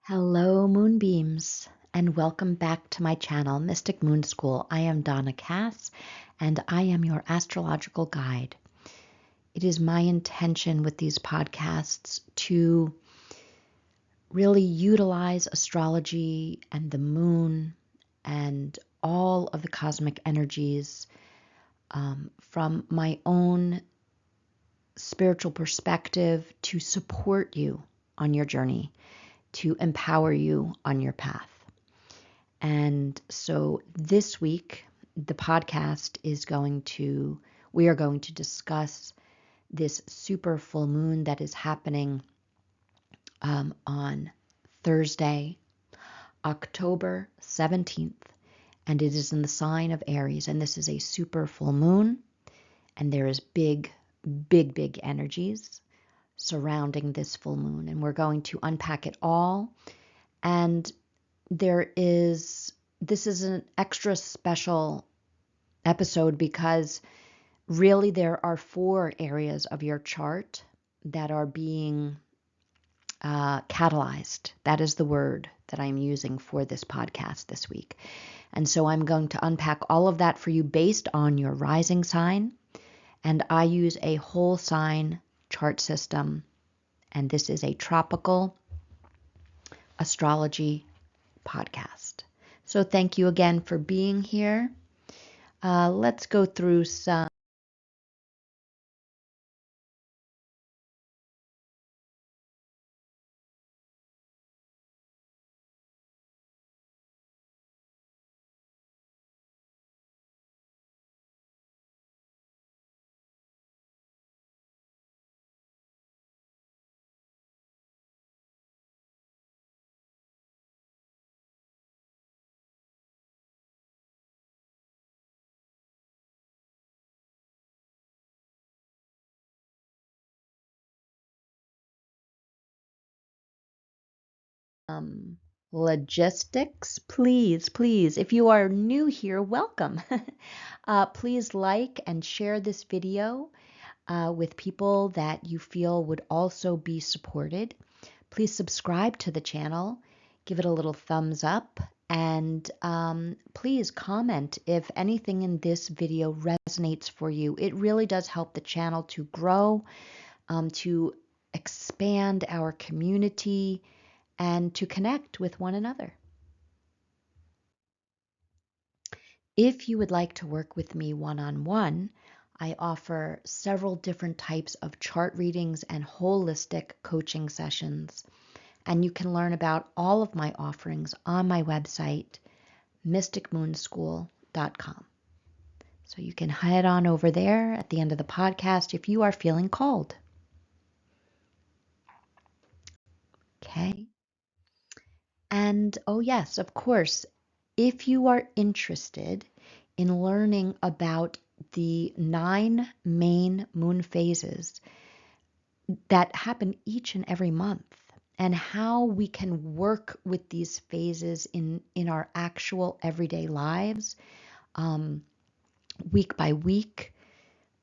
Hello, Moonbeams, and welcome back to my channel, Mystic Moon School. I am Donna Cass, and I am your astrological guide. It is my intention with these podcasts to really utilize astrology and the moon and all of the cosmic energies from my own spiritual perspective to support you on your journey, to empower you on your path. And so this week, the podcast we are going to discuss this super full moon that is happening on Thursday, October 17th, and it is in the sign of Aries. And this is a super full moon, and there is big energies surrounding this full moon. And we're going to unpack it all. And this is an extra special episode because really there are 4 areas of your chart that are being catalyzed. That is the word that I'm using for this podcast this week. And so I'm going to unpack all of that for you based on your rising sign. And I use a whole sign chart system. And this is a tropical astrology podcast. So thank you again for being here. Let's go through some logistics. Please, if you are new here, welcome. Please like and share this video with people that you feel would also be supported. Please subscribe to the channel, give it a little thumbs up, and please comment if anything in this video resonates for you. It really does help the channel to grow, to expand our community, and to connect with one another. If you would like to work with me one-on-one, I offer several different types of chart readings and holistic coaching sessions. And you can learn about all of my offerings on my website, mysticmoonschool.com. So you can head on over there at the end of the podcast if you are feeling called. Okay. And oh yes, of course, if you are interested in learning about the 9 main moon phases that happen each and every month and how we can work with these phases in our actual everyday lives, week by week,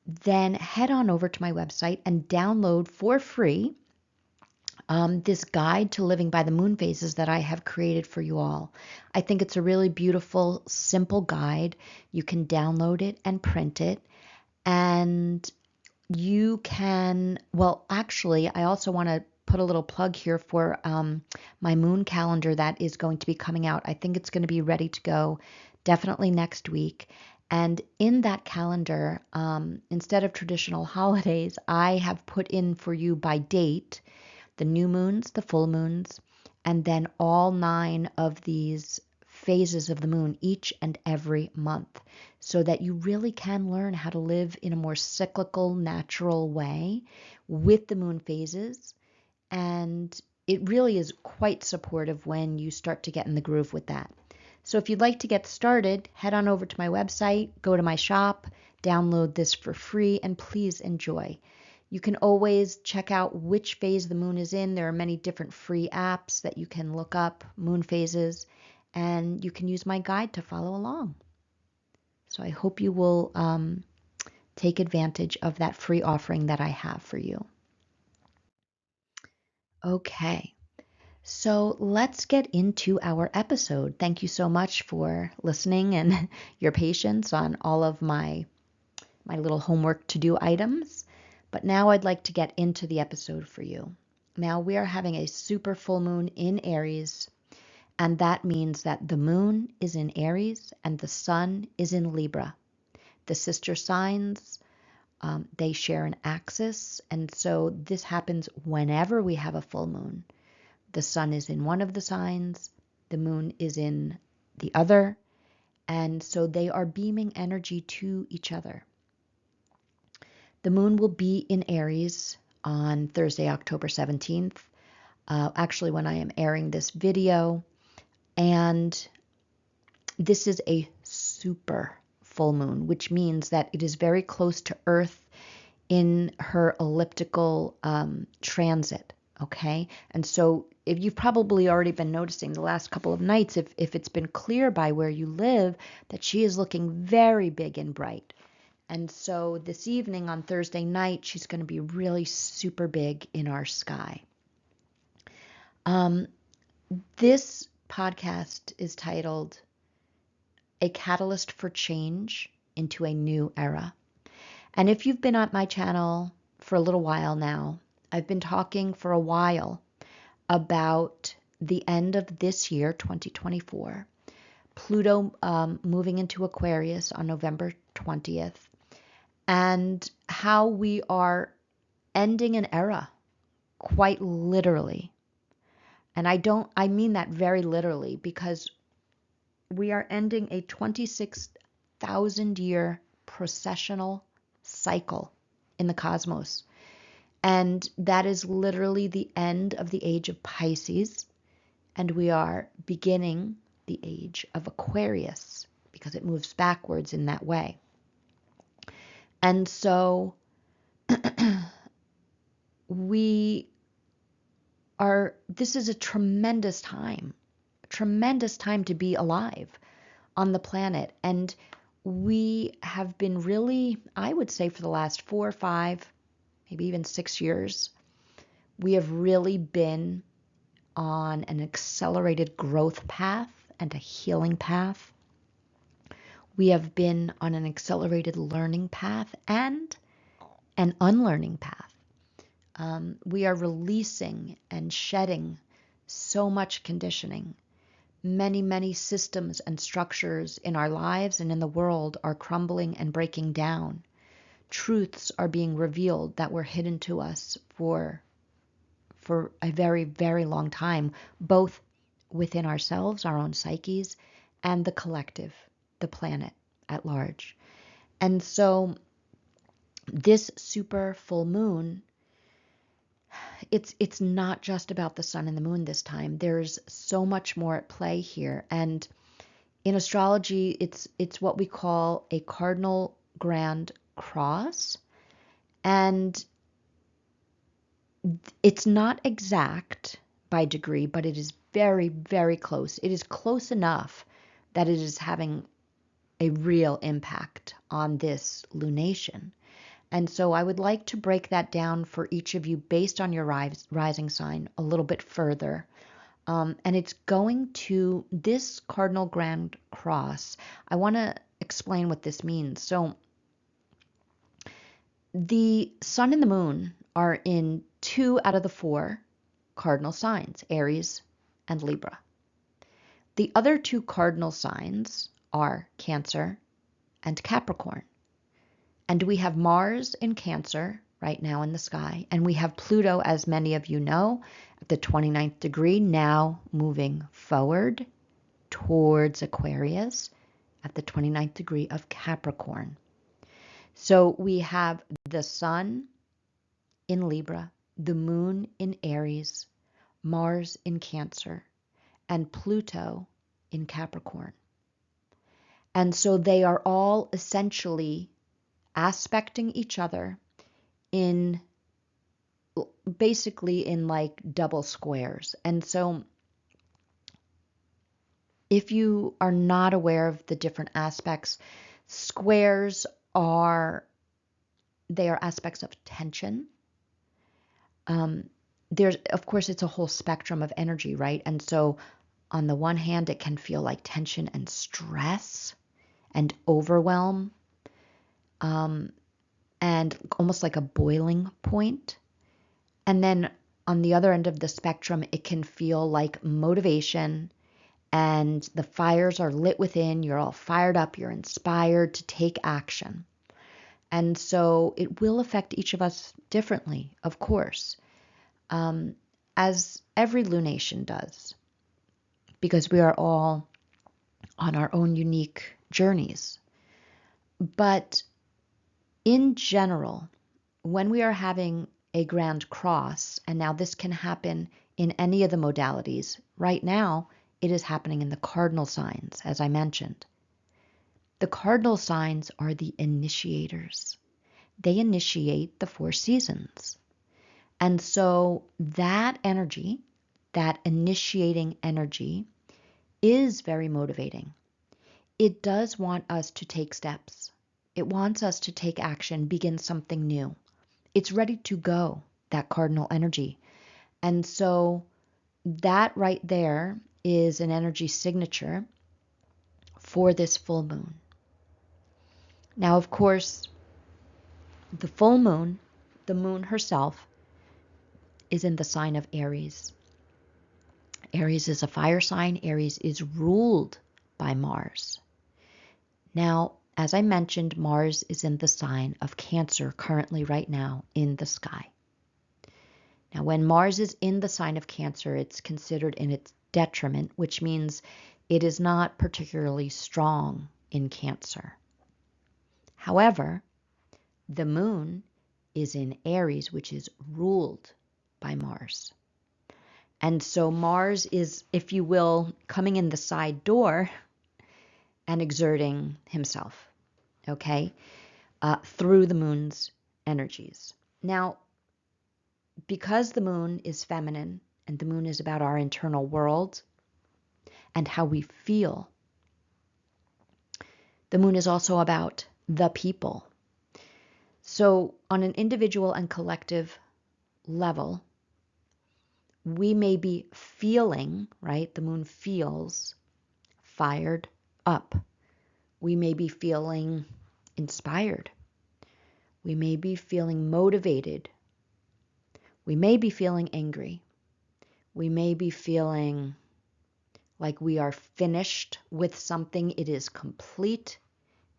then head on over to my website and download for free this guide to living by the moon phases that I have created for you all. I think it's a really beautiful, simple guide. You can download it and print it. And you can, well, actually, I also want to put a little plug here for my moon calendar that is going to be coming out. I think it's going to be ready to go definitely next week. And in that calendar, instead of traditional holidays, I have put in for you by date the new moons, the full moons, and then all 9 of these phases of the moon each and every month, so that you really can learn how to live in a more cyclical, natural way with the moon phases. And it really is quite supportive when you start to get in the groove with that. So if you'd like to get started, head on over to my website, go to my shop, download this for free, and please enjoy. You can always check out which phase the moon is in. There are many different free apps that you can look up, moon phases, and you can use my guide to follow along. So I hope you will take advantage of that free offering that I have for you. Okay, So let's get into our episode. Thank you so much for listening and your patience on all of my little homework to do items. But now I'd like to get into the episode for you. Now we are having a super full moon in Aries, and that means that the moon is in Aries and the sun is in Libra. The sister signs, they share an axis, and so this happens whenever we have a full moon. The sun is in one of the signs, the moon is in the other, and so they are beaming energy to each other. The moon will be in Aries on Thursday, October 17th, actually when I am airing this video, and this is a super full moon, which means that it is very close to Earth in her elliptical transit. Okay. And so if you've probably already been noticing the last couple of nights, if it's been clear by where you live, that she is looking very big and bright. And so this evening on Thursday night, she's going to be really super big in our sky. This podcast is titled A Catalyst for Change into a New Era. And if you've been on my channel for a little while now, I've been talking for a while about the end of this year, 2024, Pluto moving into Aquarius on November 20th, and how we are ending an era, quite literally. And I mean that very literally, because we are ending a 26,000 year processional cycle in the cosmos. And that is literally the end of the age of Pisces. And we are beginning the age of Aquarius because it moves backwards in that way. And so this is a tremendous time to be alive on the planet. And we have been really, I would say for the last 4 or 5, maybe even 6 years, we have really been on an accelerated growth path and a healing path. We have been on an accelerated learning path and an unlearning path. We are releasing and shedding so much conditioning. Many, many systems and structures in our lives and in the world are crumbling and breaking down. Truths are being revealed that were hidden to us for a very, very long time, both within ourselves, our own psyches, and the collective, the planet at large. And so this super full moon, it's not just about the sun and the moon this time. There's so much more at play here. And in astrology, it's what we call a cardinal grand cross. And it's not exact by degree, but it is very, very close. It is close enough that it is having a real impact on this lunation. And so I would like to break that down for each of you based on your rising sign a little bit further. And it's going to this cardinal grand cross. I want to explain what this means. So the sun and the moon are in 2 out of the 4 cardinal signs, Aries and Libra. The other 2 cardinal signs are Cancer and Capricorn. And we have Mars in Cancer right now in the sky. And we have Pluto, as many of you know, at the 29th degree, now moving forward towards Aquarius at the 29th degree of Capricorn. So we have the sun in Libra, the moon in Aries, Mars in Cancer, and Pluto in Capricorn. And so they are all essentially aspecting each other in basically in like double squares. And so if you are not aware of the different aspects, squares are aspects of tension. of course, it's a whole spectrum of energy, right? And so on the one hand, it can feel like tension and stress and overwhelm, and almost like a boiling point. And then on the other end of the spectrum, it can feel like motivation and the fires are lit within. You're all fired up. You're inspired to take action. And so it will affect each of us differently, of course, as every lunation does, because we are all on our own unique journeys. But in general, when we are having a grand cross, and now this can happen in any of the modalities, right now it is happening in the cardinal signs, as I mentioned. The cardinal signs are the initiators. They initiate the 4 seasons. And so that energy, that initiating energy, is very motivating. It does want us to take steps. It wants us to take action, begin something new. It's ready to go, that cardinal energy. And so that right there is an energy signature for this full moon. Now, of course, the full moon, the moon herself, is in the sign of Aries. Aries is a fire sign. Aries is ruled by Mars. Now, as I mentioned, Mars is in the sign of Cancer currently right now in the sky. Now, when Mars is in the sign of Cancer, it's considered in its detriment, which means it is not particularly strong in Cancer. However, the moon is in Aries, which is ruled by Mars. And so Mars is, if you will, coming in the side door and exerting himself, okay, through the moon's energies. Now, because the moon is feminine and the moon is about our internal world and how we feel, the moon is also about the people. So on an individual and collective level, we may be feeling, right? The moon feels fired up. We may be feeling inspired. We may be feeling motivated. We may be feeling angry. We may be feeling like we are finished with something. It is complete.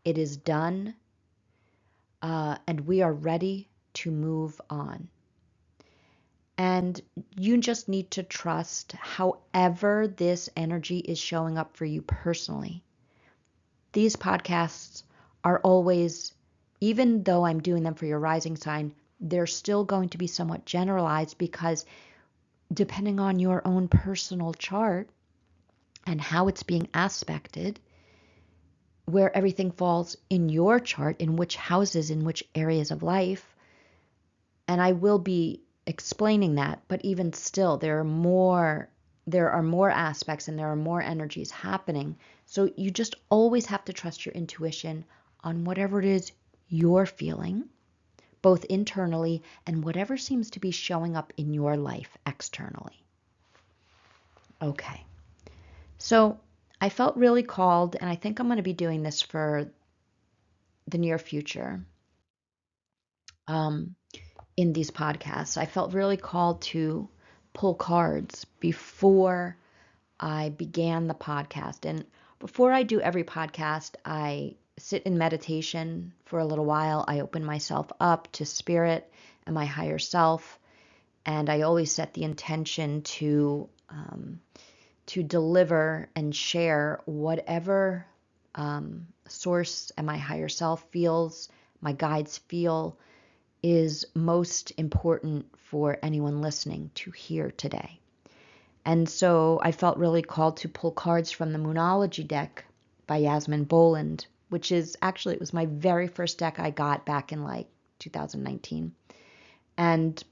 It is done. And we are ready to move on. And you just need to trust however this energy is showing up for you personally. These podcasts are always, even though I'm doing them for your rising sign, they're still going to be somewhat generalized because depending on your own personal chart and how it's being aspected, where everything falls in your chart, in which houses, in which areas of life, and I will be explaining that, but even still, there are more aspects and there are more energies happening. So you just always have to trust your intuition on whatever it is you're feeling, both internally and whatever seems to be showing up in your life externally. Okay. So I felt really called, and I think I'm going to be doing this for the near future. In these podcasts, I felt really called to pull cards before I began the podcast. And before I do every podcast, I sit in meditation for a little while. I open myself up to spirit and my higher self. And I always set the intention to deliver and share whatever source and my higher self feels, my guides feel, is most important for anyone listening to hear today. And so I felt really called to pull cards from the Moonology deck by Yasmin Boland, which is actually, it was my very first deck I got back in like 2019. And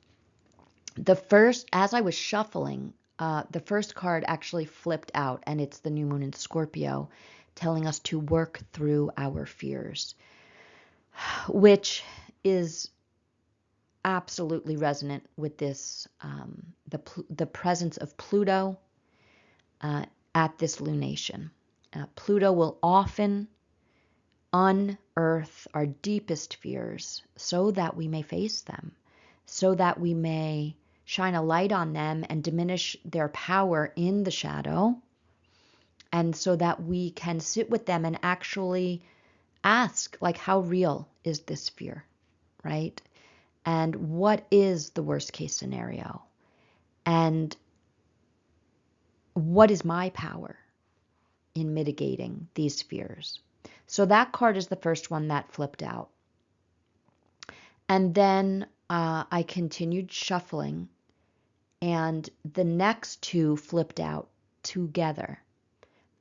as I was shuffling, the first card actually flipped out, and it's the new moon in Scorpio, telling us to work through our fears, which is, absolutely resonant with this, the presence of Pluto at this lunation. Pluto will often unearth our deepest fears so that we may face them, so that we may shine a light on them and diminish their power in the shadow, and so that we can sit with them and actually ask, like, how real is this fear, right? And what is the worst case scenario? And what is my power in mitigating these fears? So that card is the first one that flipped out. And then I continued shuffling, and the next two flipped out together.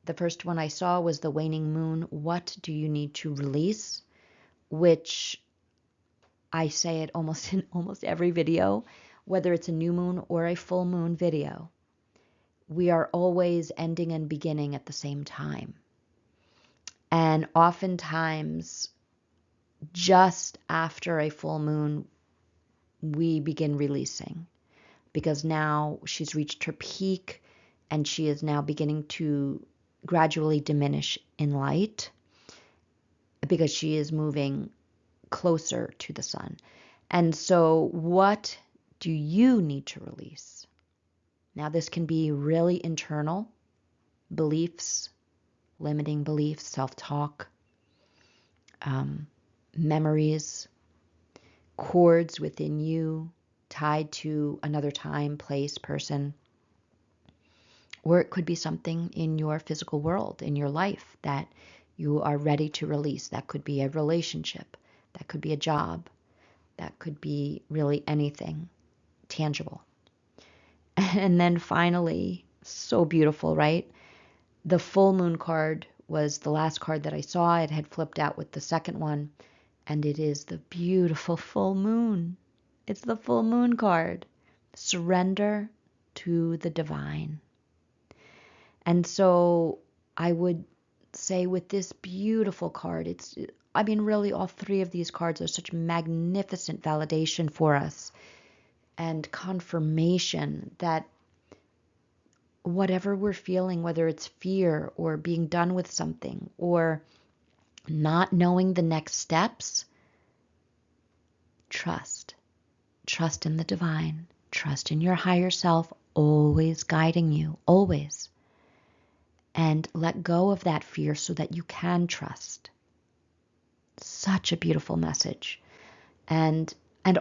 The first one I saw was the waning moon. What do you need to release? Which I say it almost in almost every video, whether it's a new moon or a full moon video. We are always ending and beginning at the same time. And oftentimes, just after a full moon, we begin releasing, because now she's reached her peak and she is now beginning to gradually diminish in light, because she is moving closer to the sun. And so what do you need to release? Now, this can be really internal beliefs, limiting beliefs, self-talk, memories, cords within you tied to another time, place, person. Or it could be something in your physical world, in your life, that you are ready to release. That could be a relationship. That could be a job. That could be really anything tangible. And then finally, so beautiful, right? The full moon card was the last card that I saw. It had flipped out with the second one, and it is the beautiful full moon. It's the full moon card. Surrender to the divine. And so I would say with this beautiful card, really all three of these cards are such magnificent validation for us and confirmation that whatever we're feeling, whether it's fear or being done with something or not knowing the next steps, trust. Trust in the divine. Trust in your higher self, always guiding you, always. And let go of that fear so that you can trust. Such a beautiful message. And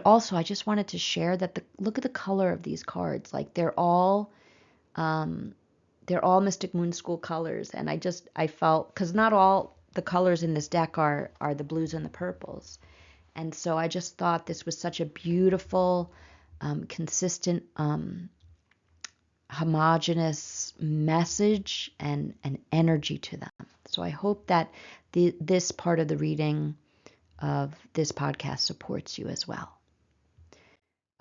also, I just wanted to share that look at the color of these cards. Like they're all Mystic Moon School colors. And I felt, because not all the colors in this deck are the blues and the purples. And so I just thought this was such a beautiful, consistent, homogeneous message and energy to them. So I hope that this part of the reading of this podcast supports you as well.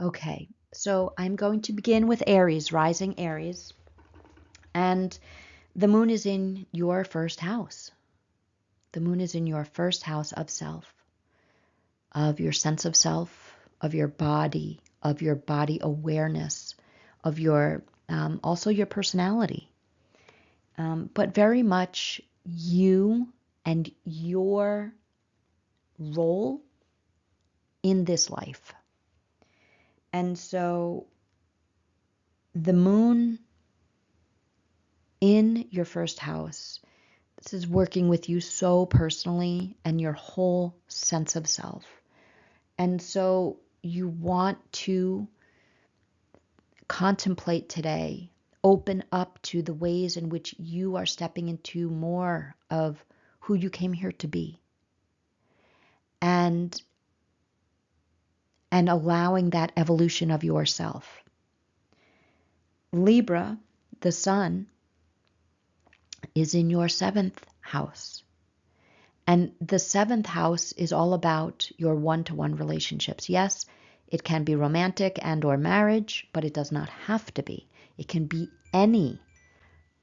Okay, so I'm going to begin with Aries, rising Aries. And the moon is in your first house. The moon is in your first house of self, of your sense of self, of your body awareness, of your also your personality, but very much you and your role in this life. And so the moon in your first house, this is working with you so personally and your whole sense of self. And so you want to contemplate today, open up to the ways in which you are stepping into more of who you came here to be. And allowing that evolution of yourself. Libra, the sun, is in your 7th house. And the 7th house is all about your one-to-one relationships. Yes, it can be romantic and or marriage, but it does not have to be. It can be any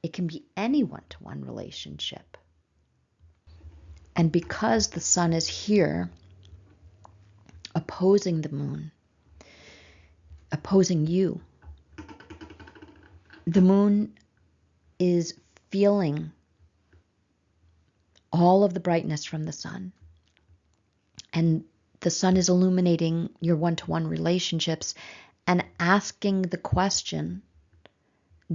one-to-one relationship. And because the sun is here opposing the moon, opposing you. The moon is feeling all of the brightness from the sun. And the sun is illuminating your one-to-one relationships and asking the question,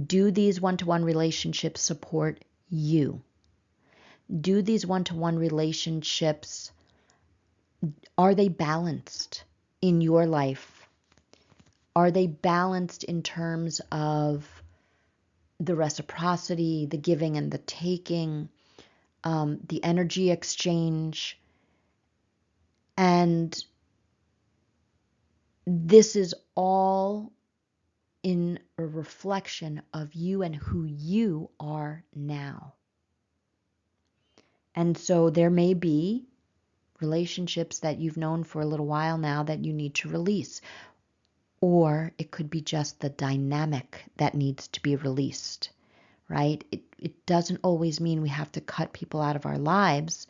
do these one-to-one relationships support you? Do these one-to-one relationships, are they balanced in your life? Are they balanced in terms of the reciprocity, the giving and the taking, the energy exchange? And this is all in a reflection of you and who you are now. And so there may be relationships that you've known for a little while now that you need to release. Or it could be just the dynamic that needs to be released, right? It doesn't always mean we have to cut people out of our lives.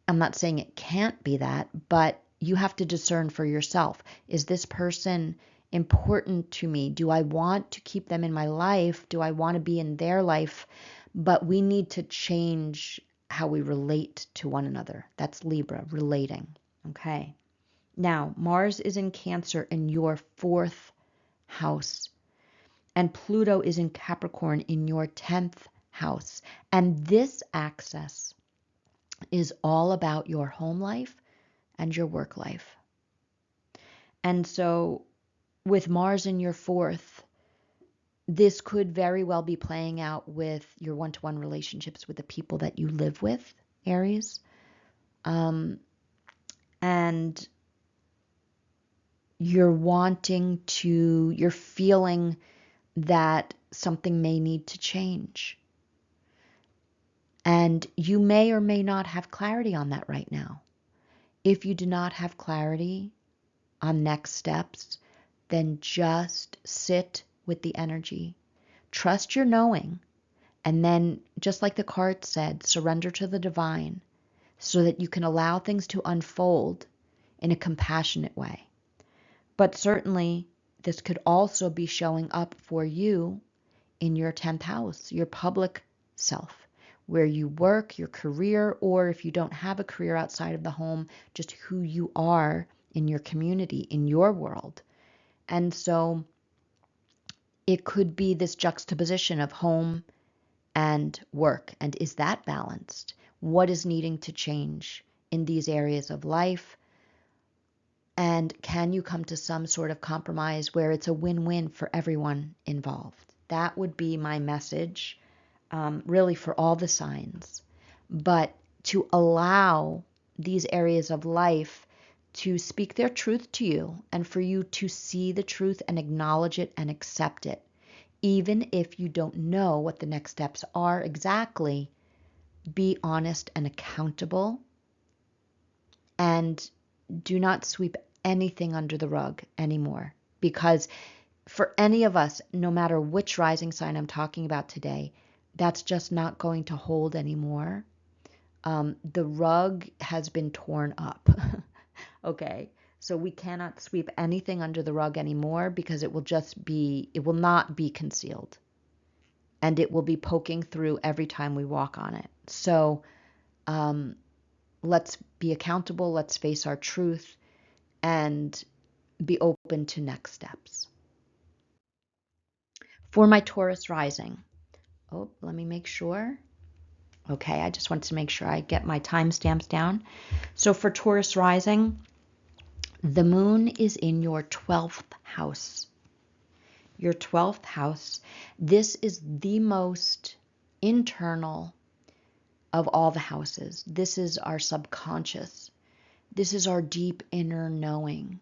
I'm not saying it can't be that, but you have to discern for yourself. Is this person important to me? Do I want to keep them in my life? Do I want to be in their life? But we need to change how we relate to one another. That's Libra, relating. Okay. Now, Mars is in Cancer in your 4th house, and Pluto is in Capricorn in your 10th house. And this axis is all about your home life and your work life. And so with Mars in your 4th, this could very well be playing out with your one-to-one relationships with the people that you live with, Aries. And you're feeling that something may need to change. And you may or may not have clarity on that right now. If you do not have clarity on next steps, then just sit with the energy. Trust your knowing. And then, just like the card said, surrender to the divine so that you can allow things to unfold in a compassionate way. But certainly, this could also be showing up for you in your 10th house, your public self, where you work, your career, or if you don't have a career outside of the home, just who you are in your community, in your world. And so it could be this juxtaposition of home and work. And is that balanced? What is needing to change in these areas of life? And can you come to some sort of compromise where it's a win-win for everyone involved? That would be my message, really for all the signs. But to allow these areas of life to speak their truth to you and for you to see the truth and acknowledge it and accept it. Even if you don't know what the next steps are exactly, be honest and accountable, and do not sweep anything under the rug anymore. Because for any of us, no matter which rising sign I'm talking about today, that's just not going to hold anymore. The rug has been torn up. Okay, so we cannot sweep anything under the rug anymore because it will not be concealed. And it will be poking through every time we walk on it. So let's be accountable, let's face our truth, and be open to next steps. For my Taurus rising, let me make sure. Okay, I just want to make sure I get my timestamps down. So for Taurus rising, the moon is in your 12th house. Your 12th house. This is the most internal of all the houses. This is our subconscious. This is our deep inner knowing.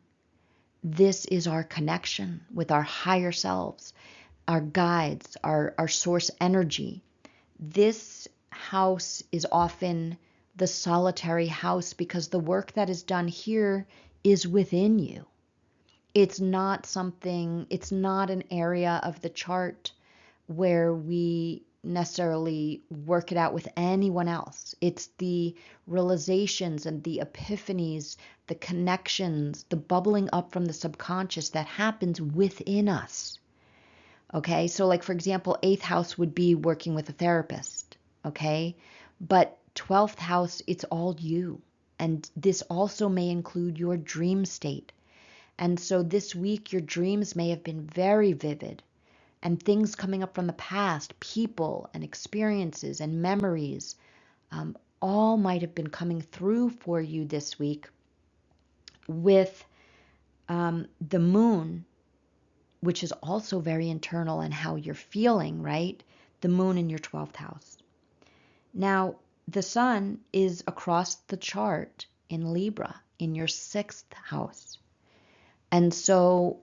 This is our connection with our higher selves, our guides, our source energy. This house is often the solitary house because the work that is done here is within you. It's not an area of the chart where we necessarily work it out with anyone else. It's the realizations and the epiphanies, the connections, the bubbling up from the subconscious that happens within us. Okay, so like for example, 8th house would be working with a therapist. Okay, but 12th house, it's all you. And this also may include your dream state. And so this week, your dreams may have been very vivid, and things coming up from the past, people and experiences and memories, all might have been coming through for you this week with the moon, which is also very internal and how you're feeling, right? The moon in your 12th house. Now, the sun is across the chart in Libra in your 6th house. And so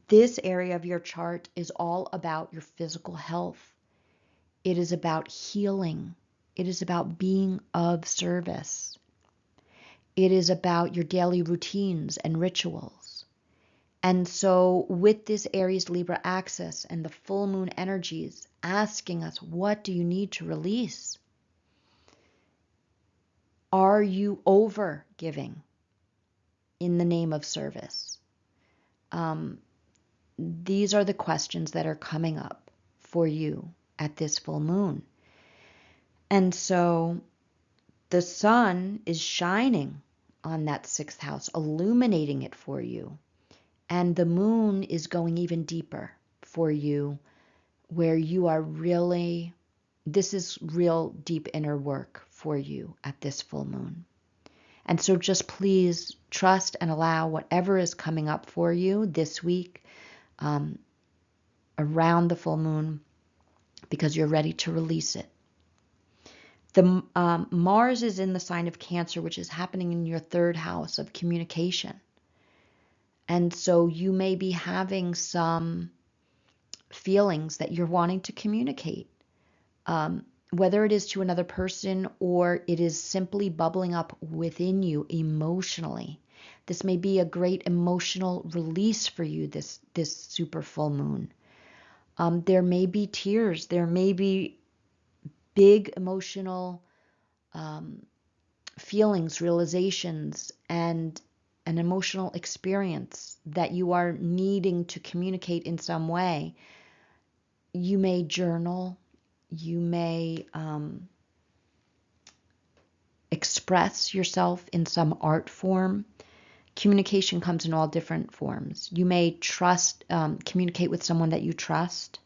this area of your chart is all about your physical health. It is about healing. It is about being of service. It is about your daily routines and rituals. And so with this Aries Libra axis and the full moon energies asking us, what do you need to release? Are you over giving in the name of service? These are the questions that are coming up for you at this full moon. And so the sun is shining on that 6th house, illuminating it for you. And the moon is going even deeper for you, where you are really, this is real deep inner work for you at this full moon. And so just please trust and allow whatever is coming up for you this week around the full moon, because you're ready to release it. The Mars is in the sign of Cancer, which is happening in your 3rd house of communication. And so you may be having some feelings that you're wanting to communicate, whether it is to another person or it is simply bubbling up within you emotionally. This may be a great emotional release for you this super full moon. There may be tears. There may be big emotional feelings, realizations, and an emotional experience that you are needing to communicate in some way. You may journal. You may express yourself in some art form. Communication comes in all different forms. You may communicate with someone that you trust.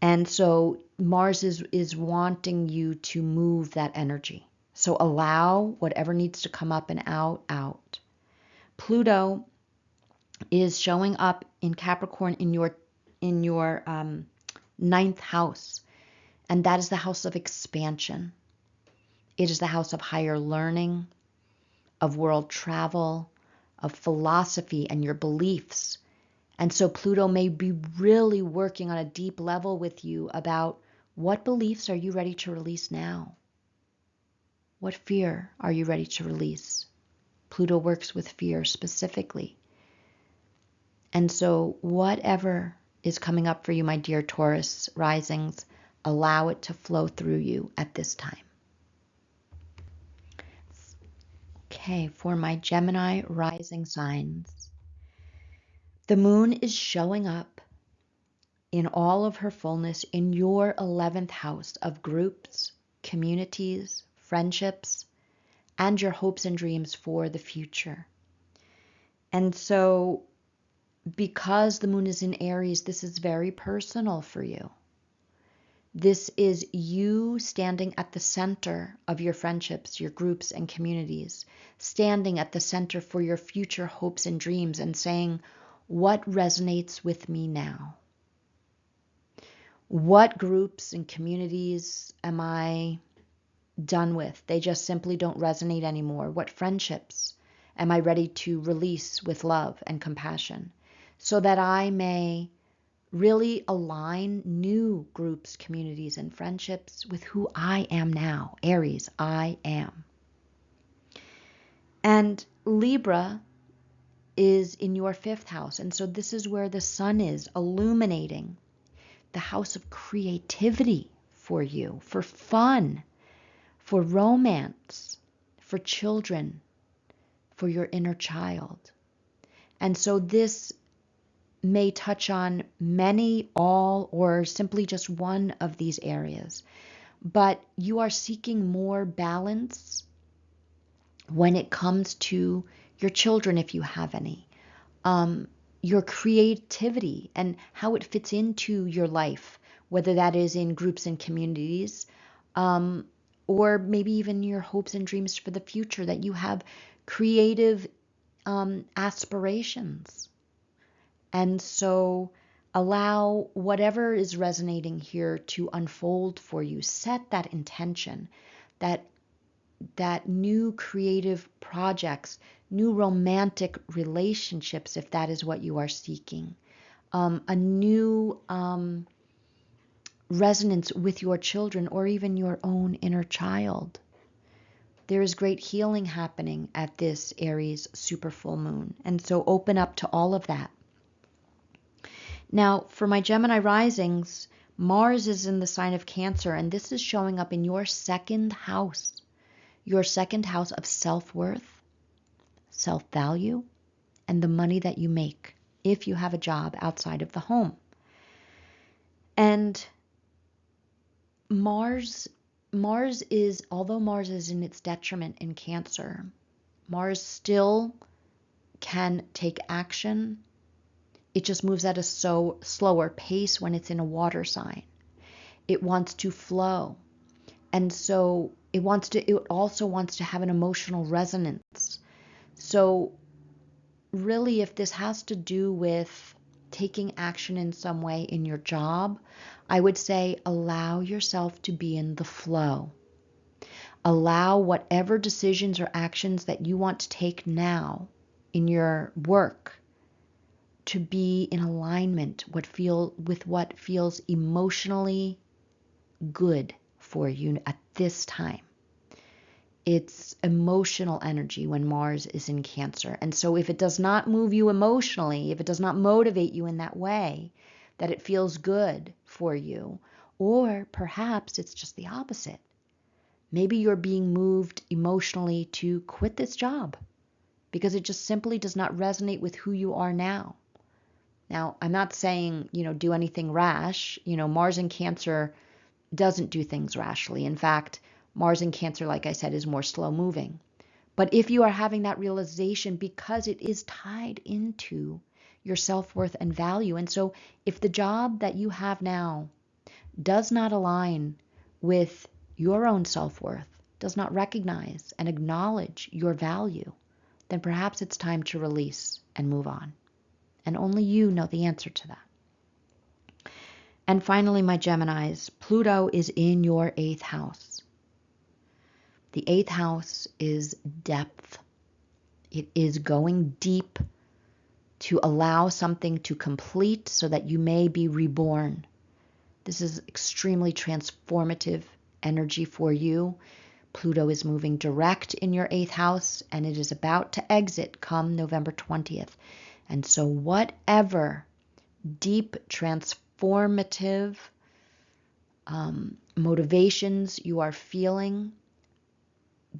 And so Mars is wanting you to move that energy. So allow whatever needs to come up and out. Pluto is showing up in Capricorn in your 9th house. And that is the house of expansion. It is the house of higher learning, of world travel, of philosophy and your beliefs. And so Pluto may be really working on a deep level with you about what beliefs are you ready to release now? What fear are you ready to release? Pluto works with fear specifically. And so whatever is coming up for you, my dear Taurus risings, allow it to flow through you at this time. Okay, for my Gemini rising signs, the moon is showing up in all of her fullness in your 11th house of groups, communities, friendships, and your hopes and dreams for the future. And so because the moon is in Aries, this is very personal for you. This is you standing at the center of your friendships, your groups and communities, standing at the center for your future hopes and dreams and saying, what resonates with me now? What groups and communities am I done with? They just simply don't resonate anymore. What friendships am I ready to release with love and compassion so that I may really align new groups, communities, and friendships with who I am now. Aries, I am. And Libra is in your 5th house. And so this is where the sun is illuminating the house of creativity for you, for fun, for romance, for children, for your inner child. And so this may touch on many, all, or simply just one of these areas. But you are seeking more balance when it comes to your children, if you have any, your creativity and how it fits into your life, whether that is in groups and communities, or maybe even your hopes and dreams for the future, that you have creative aspirations. And so allow whatever is resonating here to unfold for you. Set that intention, that new creative projects, new romantic relationships, if that is what you are seeking, a new resonance with your children or even your own inner child. There is great healing happening at this Aries super full moon. And so open up to all of that. Now, for my Gemini risings, Mars is in the sign of Cancer, and this is showing up in your second house of self-worth, self-value, and the money that you make if you have a job outside of the home. And although Mars is in its detriment in Cancer, Mars still can take action. It just moves at a slower pace when it's in a water sign. It wants to flow. And so it also wants to have an emotional resonance. So really, if this has to do with taking action in some way in your job, I would say allow yourself to be in the flow. Allow whatever decisions or actions that you want to take now in your work to be in alignment with what feels emotionally good for you at this time. It's emotional energy when Mars is in Cancer. And so if it does not move you emotionally, if it does not motivate you in that way, that it feels good for you, or perhaps it's just the opposite. Maybe you're being moved emotionally to quit this job because it just simply does not resonate with who you are now. Now, I'm not saying, do anything rash. Mars in Cancer doesn't do things rashly. In fact, Mars in Cancer, like I said, is more slow moving. But if you are having that realization, because it is tied into your self-worth and value, and so if the job that you have now does not align with your own self-worth, does not recognize and acknowledge your value, then perhaps it's time to release and move on. And only you know the answer to that. And finally, my Geminis, Pluto is in your 8th house. The 8th house is depth. It is going deep to allow something to complete so that you may be reborn. This is extremely transformative energy for you. Pluto is moving direct in your 8th house, and it is about to exit come November 20th. And so whatever deep, transformative motivations you are feeling,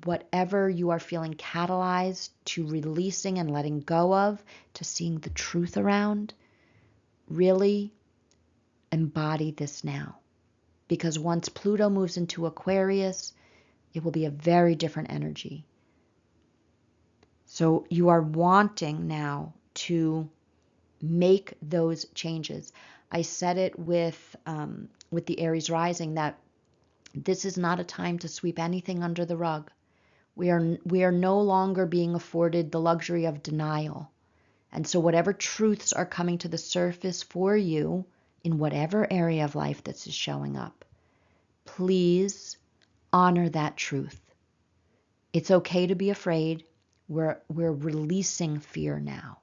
whatever you are feeling catalyzed to releasing and letting go of, to seeing the truth around, really embody this now. Because once Pluto moves into Aquarius, it will be a very different energy. So you are wanting now to make those changes. I said it with the Aries Rising that this is not a time to sweep anything under the rug. We are no longer being afforded the luxury of denial. And so whatever truths are coming to the surface for you in whatever area of life this is showing up, please honor that truth. It's okay to be afraid. We're releasing fear now,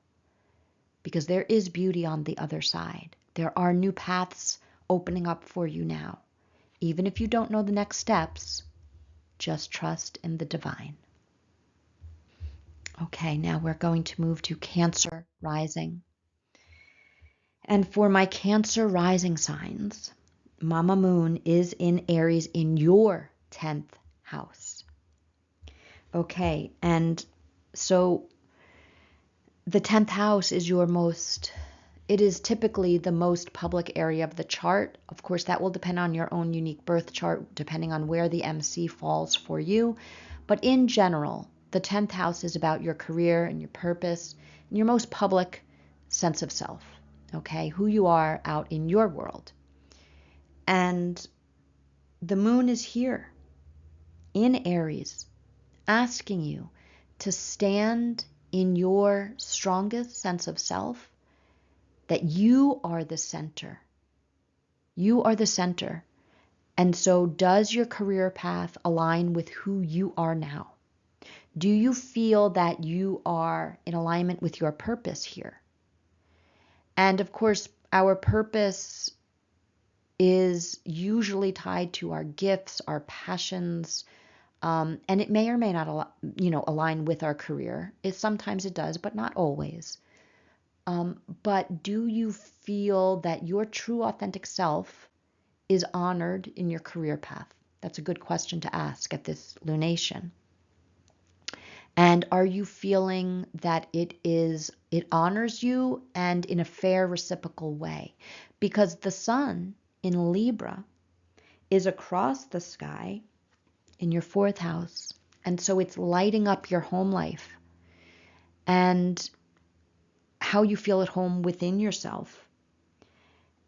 because there is beauty on the other side. There are new paths opening up for you now. Even if you don't know the next steps, just trust in the divine. Okay, now we're going to move to Cancer Rising. And for my Cancer rising signs, Mama Moon is in Aries in your 10th house. Okay, and so the 10th house is it is typically the most public area of the chart. Of course, that will depend on your own unique birth chart, depending on where the MC falls for you. But in general, the 10th house is about your career and your purpose and your most public sense of self, okay? Who you are out in your world. And the moon is here in Aries, asking you to stand in your strongest sense of self, that you are the center. You are the center. And so does your career path align with who you are now? Do you feel that you are in alignment with your purpose here? And of course, our purpose is usually tied to our gifts, our passions, and it may or may not, align with our career. Sometimes it does, but not always. But do you feel that your true authentic self is honored in your career path? That's a good question to ask at this lunation. And are you feeling that it honors you and in a fair reciprocal way? Because the sun in Libra is across the sky in your 4th house. And so it's lighting up your home life and how you feel at home within yourself.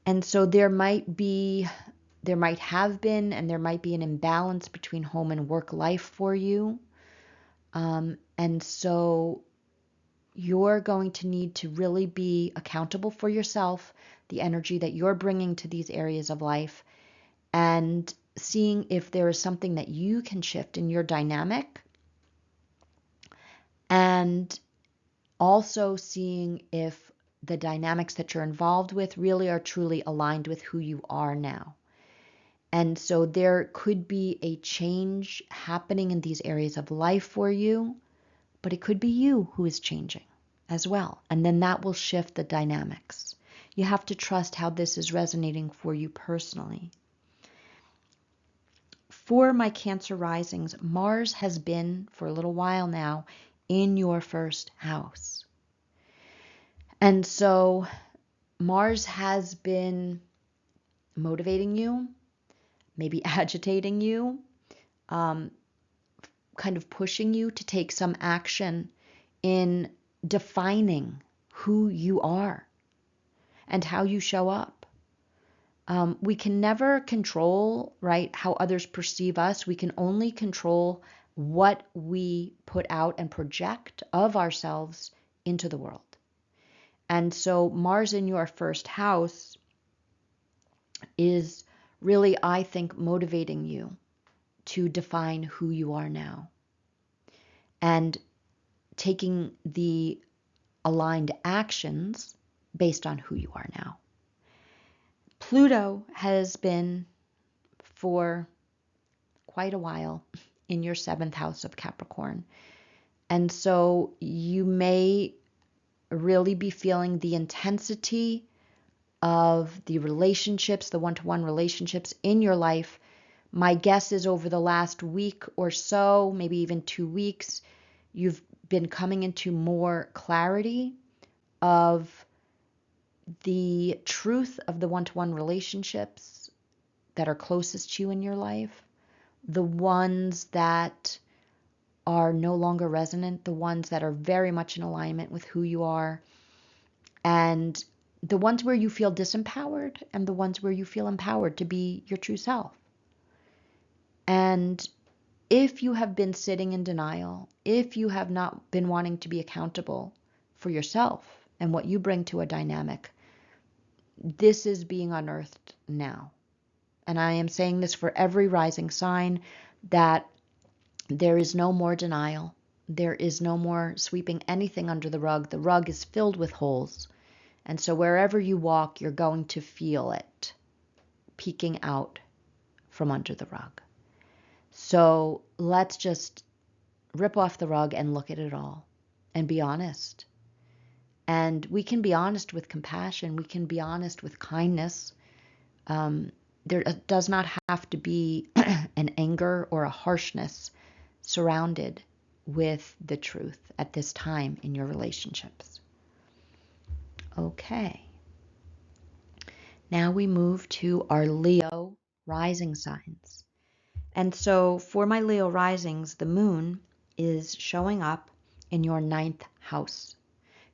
And so there might have been, and there might be an imbalance between home and work life for you. And so you're going to need to really be accountable for yourself, the energy that you're bringing to these areas of life, and seeing if there is something that you can shift in your dynamic, and also seeing if the dynamics that you're involved with really are truly aligned with who you are now. And so there could be a change happening in these areas of life for you, but it could be you who is changing as well. And then that will shift the dynamics. You have to trust how this is resonating for you personally. For my Cancer risings, Mars has been for a little while now in your 1st house. And so Mars has been motivating you, maybe agitating you, kind of pushing you to take some action in defining who you are and how you show up. We can never control, right, how others perceive us. We can only control what we put out and project of ourselves into the world. And so Mars in your 1st house is really, I think, motivating you to define who you are now and taking the aligned actions based on who you are now. Pluto has been for quite a while in your 7th house of Capricorn. And so you may really be feeling the intensity of the relationships, the one-to-one relationships in your life. My guess is over the last week or so, maybe even 2 weeks, you've been coming into more clarity of the truth of the one-to-one relationships that are closest to you in your life, the ones that are no longer resonant, the ones that are very much in alignment with who you are, and the ones where you feel disempowered and the ones where you feel empowered to be your true self. And if you have been sitting in denial, if you have not been wanting to be accountable for yourself and what you bring to a dynamic, this is being unearthed now. And I am saying this for every rising sign, that there is no more denial. There is no more sweeping anything under the rug. The rug is filled with holes. And so wherever you walk, you're going to feel it peeking out from under the rug. So let's just rip off the rug and look at it all and be honest And we can be honest with compassion. We can be honest with kindness. There does not have to be an anger or a harshness surrounded with the truth at this time in your relationships. Okay. Now we move to our Leo rising signs. And so for my Leo risings, the moon is showing up in your ninth house,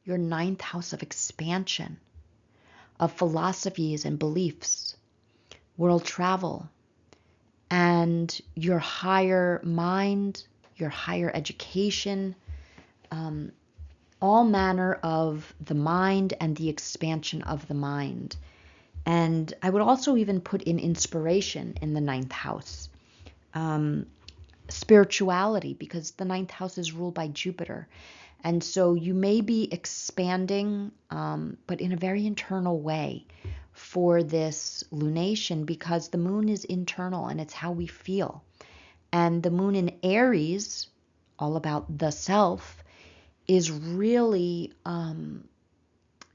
your ninth house of expansion, of philosophies and beliefs, world travel, and your higher mind, your higher education, all manner of the mind and the expansion of the mind. And I would also even put in inspiration in the ninth house. Spirituality, because the ninth house is ruled by Jupiter. And so you may be expanding, but in a very internal way for this lunation, because the moon is internal and it's how we feel. And the moon in Aries, all about the self, is really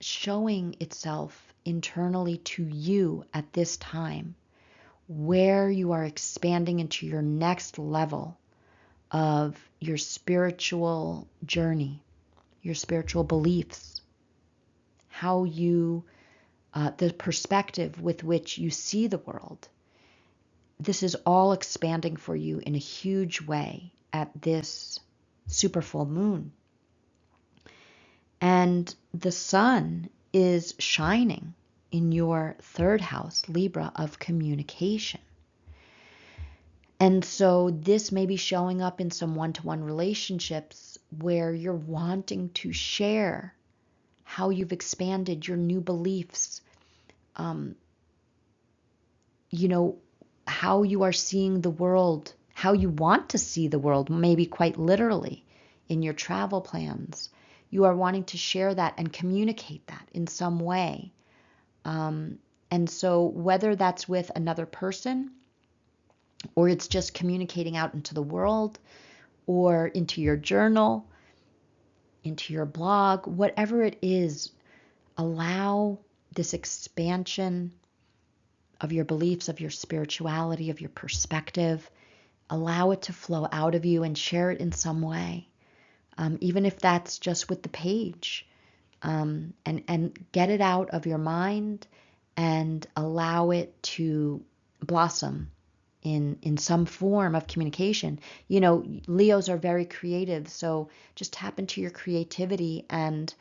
showing itself internally to you at this time, where you are expanding into your next level of your spiritual journey, your spiritual beliefs, how you, the perspective with which you see the world. This is all expanding for you in a huge way at this super full moon. And the sun is shining in your third house, Libra, of communication. And so this may be showing up in some one-to-one relationships where you're wanting to share how you've expanded your new beliefs, how you are seeing the world, how you want to see the world, maybe quite literally in your travel plans. You are wanting to share that and communicate that in some way. And so whether that's with another person, or it's just communicating out into the world, or into your journal, into your blog, whatever it is, allow this expansion of your beliefs, of your spirituality, of your perspective, allow it to flow out of you and share it in some way, even if that's just with the page, and get it out of your mind and allow it to blossom in some form of communication. Leos are very creative, so just tap into your creativity, and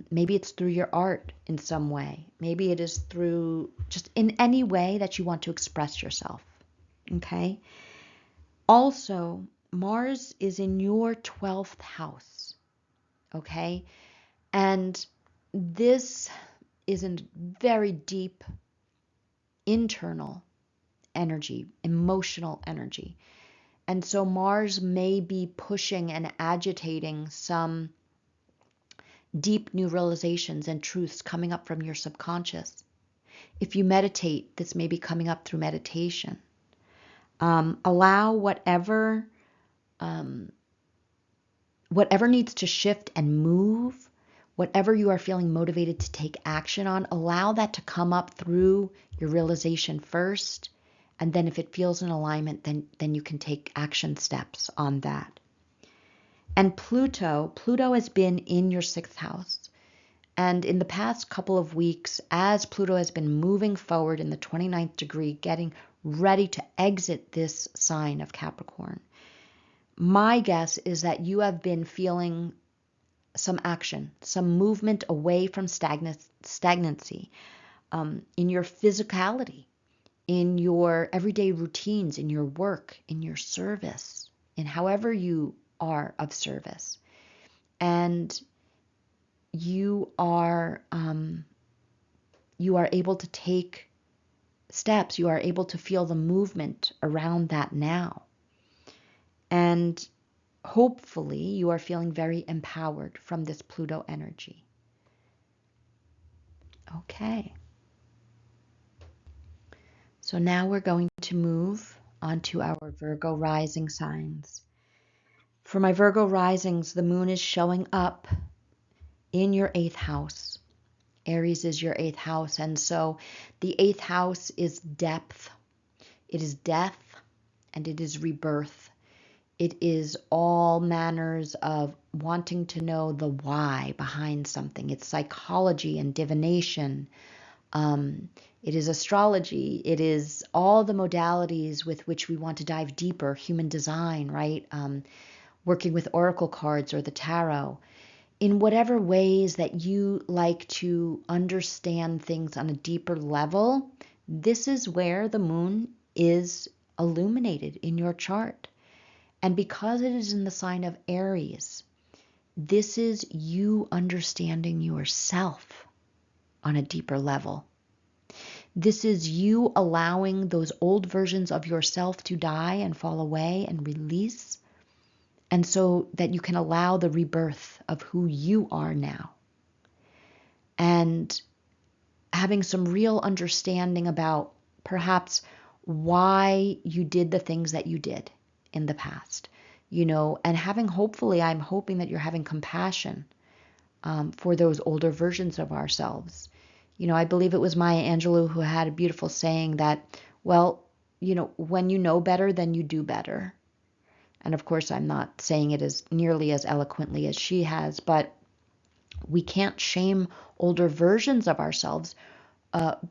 maybe it's through your art in some way. Maybe it is through just in any way that you want to express yourself. Okay. Also, Mars is in your 12th house. Okay. And this is a very deep internal energy, emotional energy. And so Mars may be pushing and agitating some deep new realizations and truths coming up from your subconscious. If you meditate, this may be coming up through meditation. Allow whatever needs to shift and move, whatever you are feeling motivated to take action on, allow that to come up through your realization first. And then if it feels in alignment, then you can take action steps on that. And Pluto has been in your 6th house. And in the past couple of weeks, as Pluto has been moving forward in the 29th degree, getting ready to exit this sign of Capricorn, my guess is that you have been feeling some action, some movement away from stagnancy in your physicality, in your everyday routines, in your work, in your service, in however you are of service. And you are able to take steps. You are able to feel the movement around that now. And hopefully you are feeling very empowered from this Pluto energy. Okay. So now we're going to move on to our Virgo rising signs. For my Virgo risings, the moon is showing up in your 8th house. Aries is your 8th house. And so the 8th house is depth. It is death and it is rebirth. It is all manners of wanting to know the why behind something. It's psychology and divination. It is astrology. It is all the modalities with which we want to dive deeper. Human design, right? Working with oracle cards or the tarot. In whatever ways that you like to understand things on a deeper level, this is where the moon is illuminated in your chart. And because it is in the sign of Aries, this is you understanding yourself on a deeper level. This is you allowing those old versions of yourself to die and fall away and release, and so that you can allow the rebirth of who you are now. And having some real understanding about perhaps why you did the things that you did in the past, and I'm hoping that you're having compassion for those older versions of ourselves. I believe it was Maya Angelou who had a beautiful saying that, well, when you know better, then you do better. And of course, I'm not saying it as nearly as eloquently as she has, but we can't shame older versions of ourselves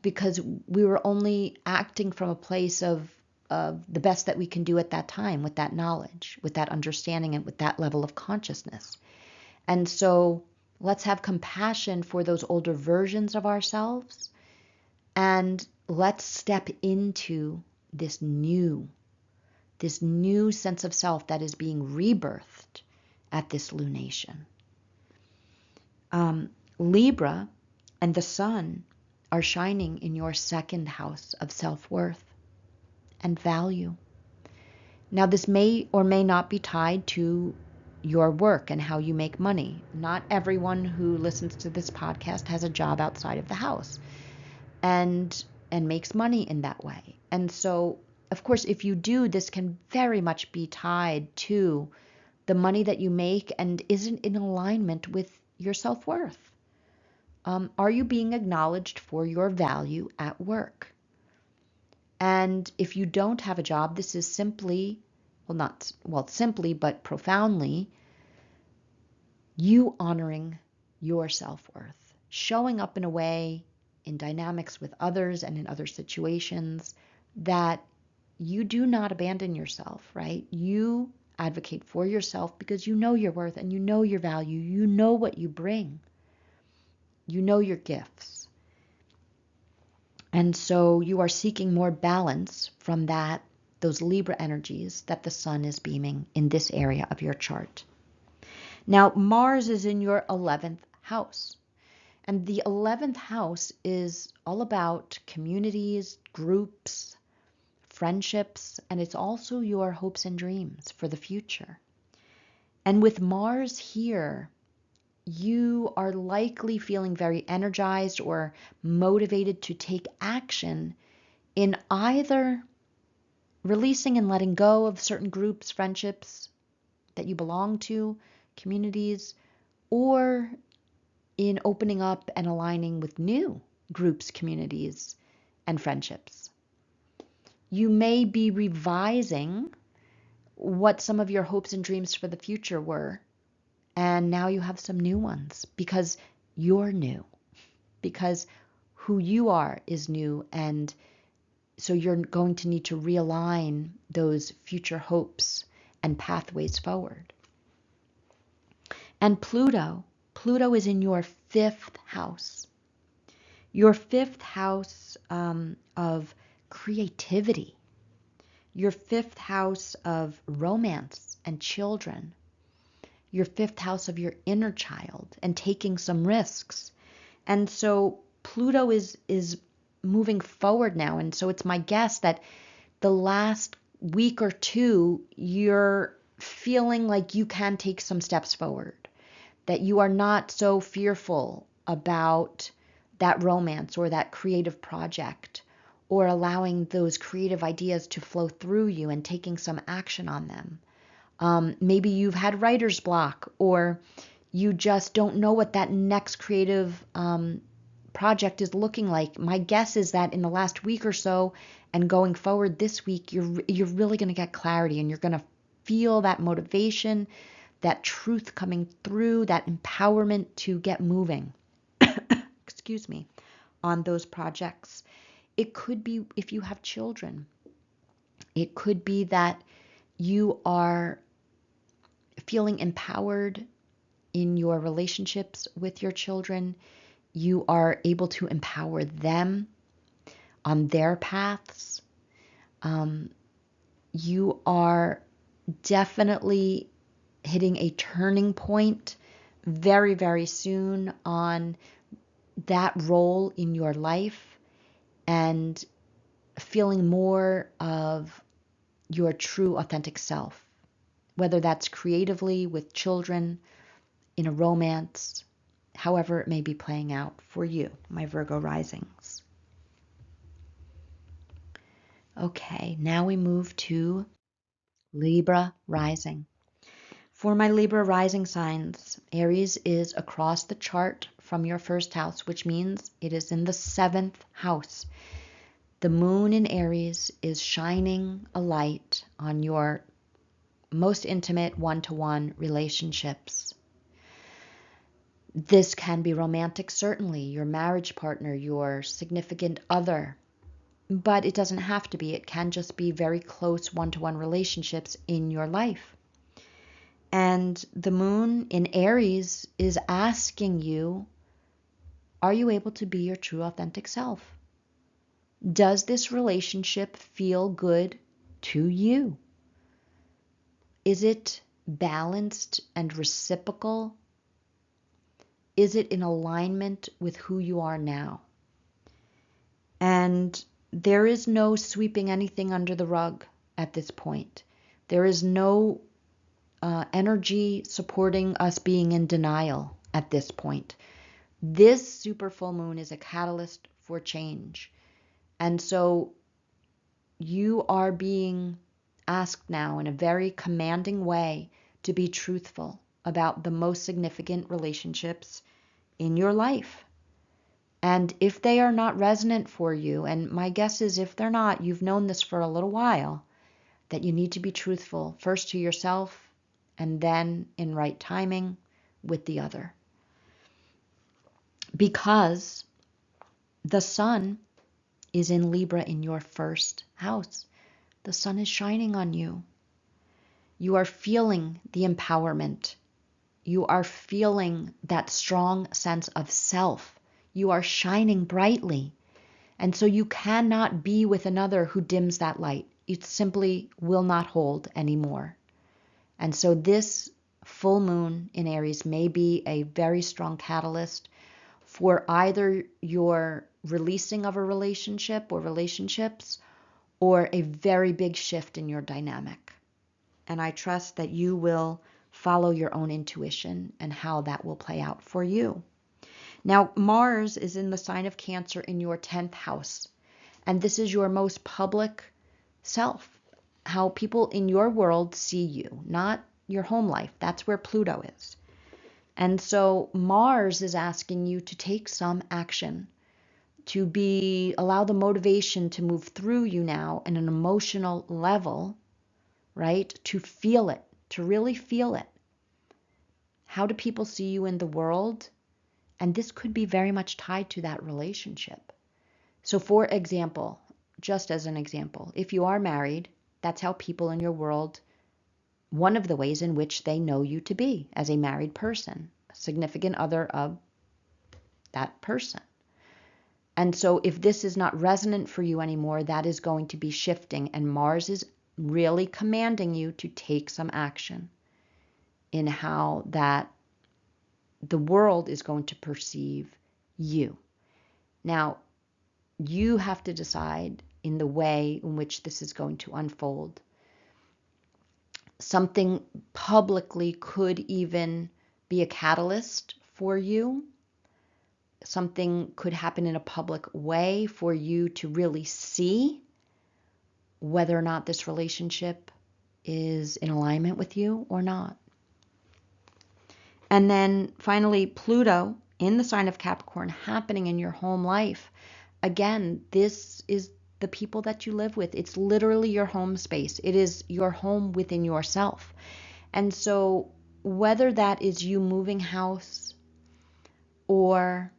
because we were only acting from a place of the best that we can do at that time, with that knowledge, with that understanding, and with that level of consciousness. And so let's have compassion for those older versions of ourselves, and let's step into this new sense of self that is being rebirthed at this lunation. Libra and the sun are shining in your 2nd house of self-worth and value. Now, this may or may not be tied to your work and how you make money. Not everyone who listens to this podcast has a job outside of the house and makes money in that way. And so, of course, if you do, this can very much be tied to the money that you make and isn't in alignment with your self-worth. Are you being acknowledged for your value at work? And if you don't have a job, this is simply, simply, but profoundly, you honoring your self-worth, showing up in a way in dynamics with others and in other situations that you do not abandon yourself, right? You advocate for yourself because you know your worth and you know your value. You know what you bring. You know your gifts. And so you are seeking more balance from those Libra energies that the sun is beaming in this area of your chart. Now, Mars is in your 11th house. And the 11th house is all about communities, groups, friendships, and it's also your hopes and dreams for the future. And with Mars here, you are likely feeling very energized or motivated to take action in either releasing and letting go of certain groups, friendships that you belong to, communities, or in opening up and aligning with new groups, communities, and friendships. You may be revising what some of your hopes and dreams for the future were, and now you have some new ones because you're new, because who you are is new, and so you're going to need to realign those future hopes and pathways forward. And Pluto is in your 5th house. Your 5th house of creativity. Your 5th house of romance and children. Your 5th house of your inner child and taking some risks. And so Pluto is moving forward now. And so it's my guess that the last week or two, you're feeling like you can take some steps forward, that you are not so fearful about that romance or that creative project, or allowing those creative ideas to flow through you and taking some action on them. Maybe you've had writer's block, or You just don't know what that next creative project is looking like. My guess is that in the last week or so and going forward this week, you're really going to get clarity, and you're going to feel that motivation, that truth coming through, that empowerment to get moving. Excuse me, on those projects. It could be if you have children. It could be that you are feeling empowered in your relationships with your children. You are able to empower them on their paths. You are definitely hitting a turning point very, very soon on that role in your life, and feeling more of your true authentic self, whether that's creatively with children, in a romance, however it may be playing out for you, my Virgo risings. Okay, now we move to Libra rising. For my Libra rising signs, Aries is across the chart from your first house, which means it is in the 7th house. The moon in Aries is shining a light on your most intimate one-to-one relationships. This can be romantic, certainly, your marriage partner, your significant other, but it doesn't have to be. It can just be very close one-to-one relationships in your life. And the moon in Aries is asking you, are you able to be your true authentic self? Does this relationship feel good to you? Is it balanced and reciprocal? Is it in alignment with who you are now? And there is no sweeping anything under the rug at this point. There is no energy supporting us being in denial at this point. This super full moon is a catalyst for change. And so you are being asked now in a very commanding way to be truthful about the most significant relationships in your life. And if they are not resonant for you, and my guess is if they're not, you've known this for a little while, that you need to be truthful, first to yourself and then in right timing with the other. Because the sun is in Libra in your first house. The sun is shining on you. You are feeling the empowerment. You are feeling that strong sense of self. You are shining brightly. And so you cannot be with another who dims that light. It simply will not hold anymore. And so this full moon in Aries may be a very strong catalyst for either your releasing of a relationship or relationships, or a very big shift in your dynamic. And I trust that you will follow your own intuition and how that will play out for you. Now, Mars is in the sign of Cancer in your 10th house. And this is your most public self, how people in your world see you, not your home life. That's where Pluto is. And so Mars is asking you to take some action, to allow the motivation to move through you now in an emotional level, right? To feel it, to really feel it. How do people see you in the world? And this could be very much tied to that relationship. So for example, just as an example, if you are married, that's how people in your world, one of the ways in which they know you to be as a married person, a significant other of that person. And so if this is not resonant for you anymore, that is going to be shifting. And Mars is really commanding you to take some action in how that the world is going to perceive you. Now, you have to decide in the way in which this is going to unfold. Something publicly could even be a catalyst for you. Something could happen in a public way for you to really see whether or not this relationship is in alignment with you or not. And then finally, Pluto in the sign of Capricorn happening in your home life. Again, this is the people that you live with. It's literally your home space. It is your home within yourself. And so whether that is you moving house, or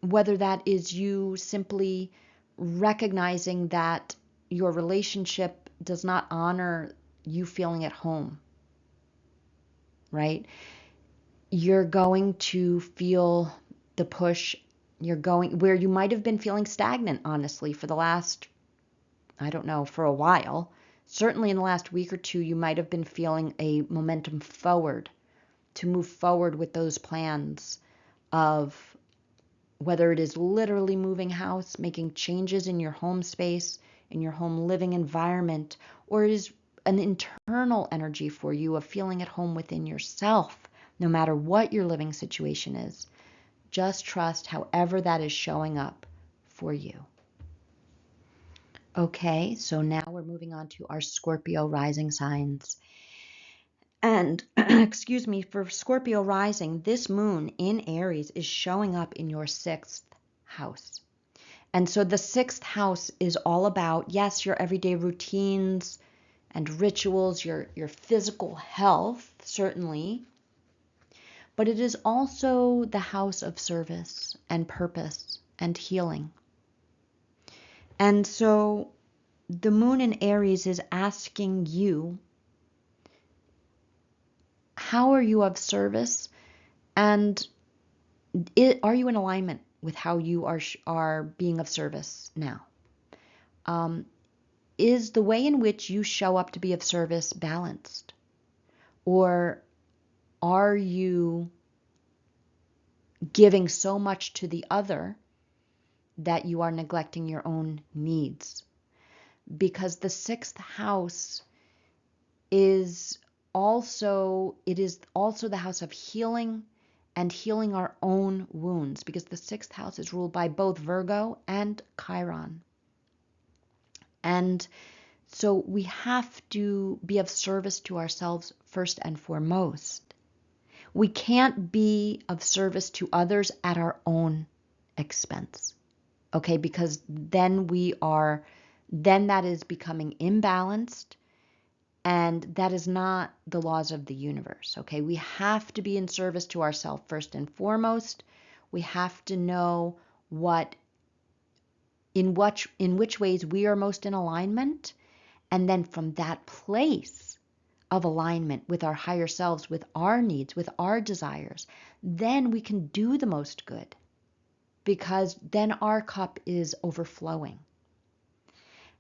whether that is you simply recognizing that your relationship does not honor you feeling at home, right? You're going to feel the push. You're going where you might have been feeling stagnant, honestly, for the last, I don't know, for a while. Certainly in the last week or two, you might have been feeling a momentum forward, to move forward with those plans of whether it is literally moving house, making changes in your home space, in your home living environment, or it is an internal energy for you of feeling at home within yourself, no matter what your living situation is. Just trust however that is showing up for you. Okay, so now we're moving on to our Scorpio rising signs. And, excuse me, for Scorpio rising, this moon in Aries is showing up in your 6th house. And so the 6th house is all about, yes, your everyday routines and rituals, your physical health, certainly, but it is also the house of service and purpose and healing. And so the moon in Aries is asking you, how are you of service? And are you in alignment with how you are being of service now? Is the way in which you show up to be of service balanced? Or are you giving so much to the other that you are neglecting your own needs? Because the 6th house is also the house of healing and healing our own wounds, because the 6th house is ruled by both Virgo and Chiron. And so we have to be of service to ourselves first and foremost. We can't be of service to others at our own expense, okay? Because then that is becoming imbalanced, and that is not the laws of the universe, okay? We have to be in service to ourselves first and foremost. We have to know in which ways we are most in alignment, and then from that place of alignment with our higher selves, with our needs, with our desires, then we can do the most good, because then our cup is overflowing.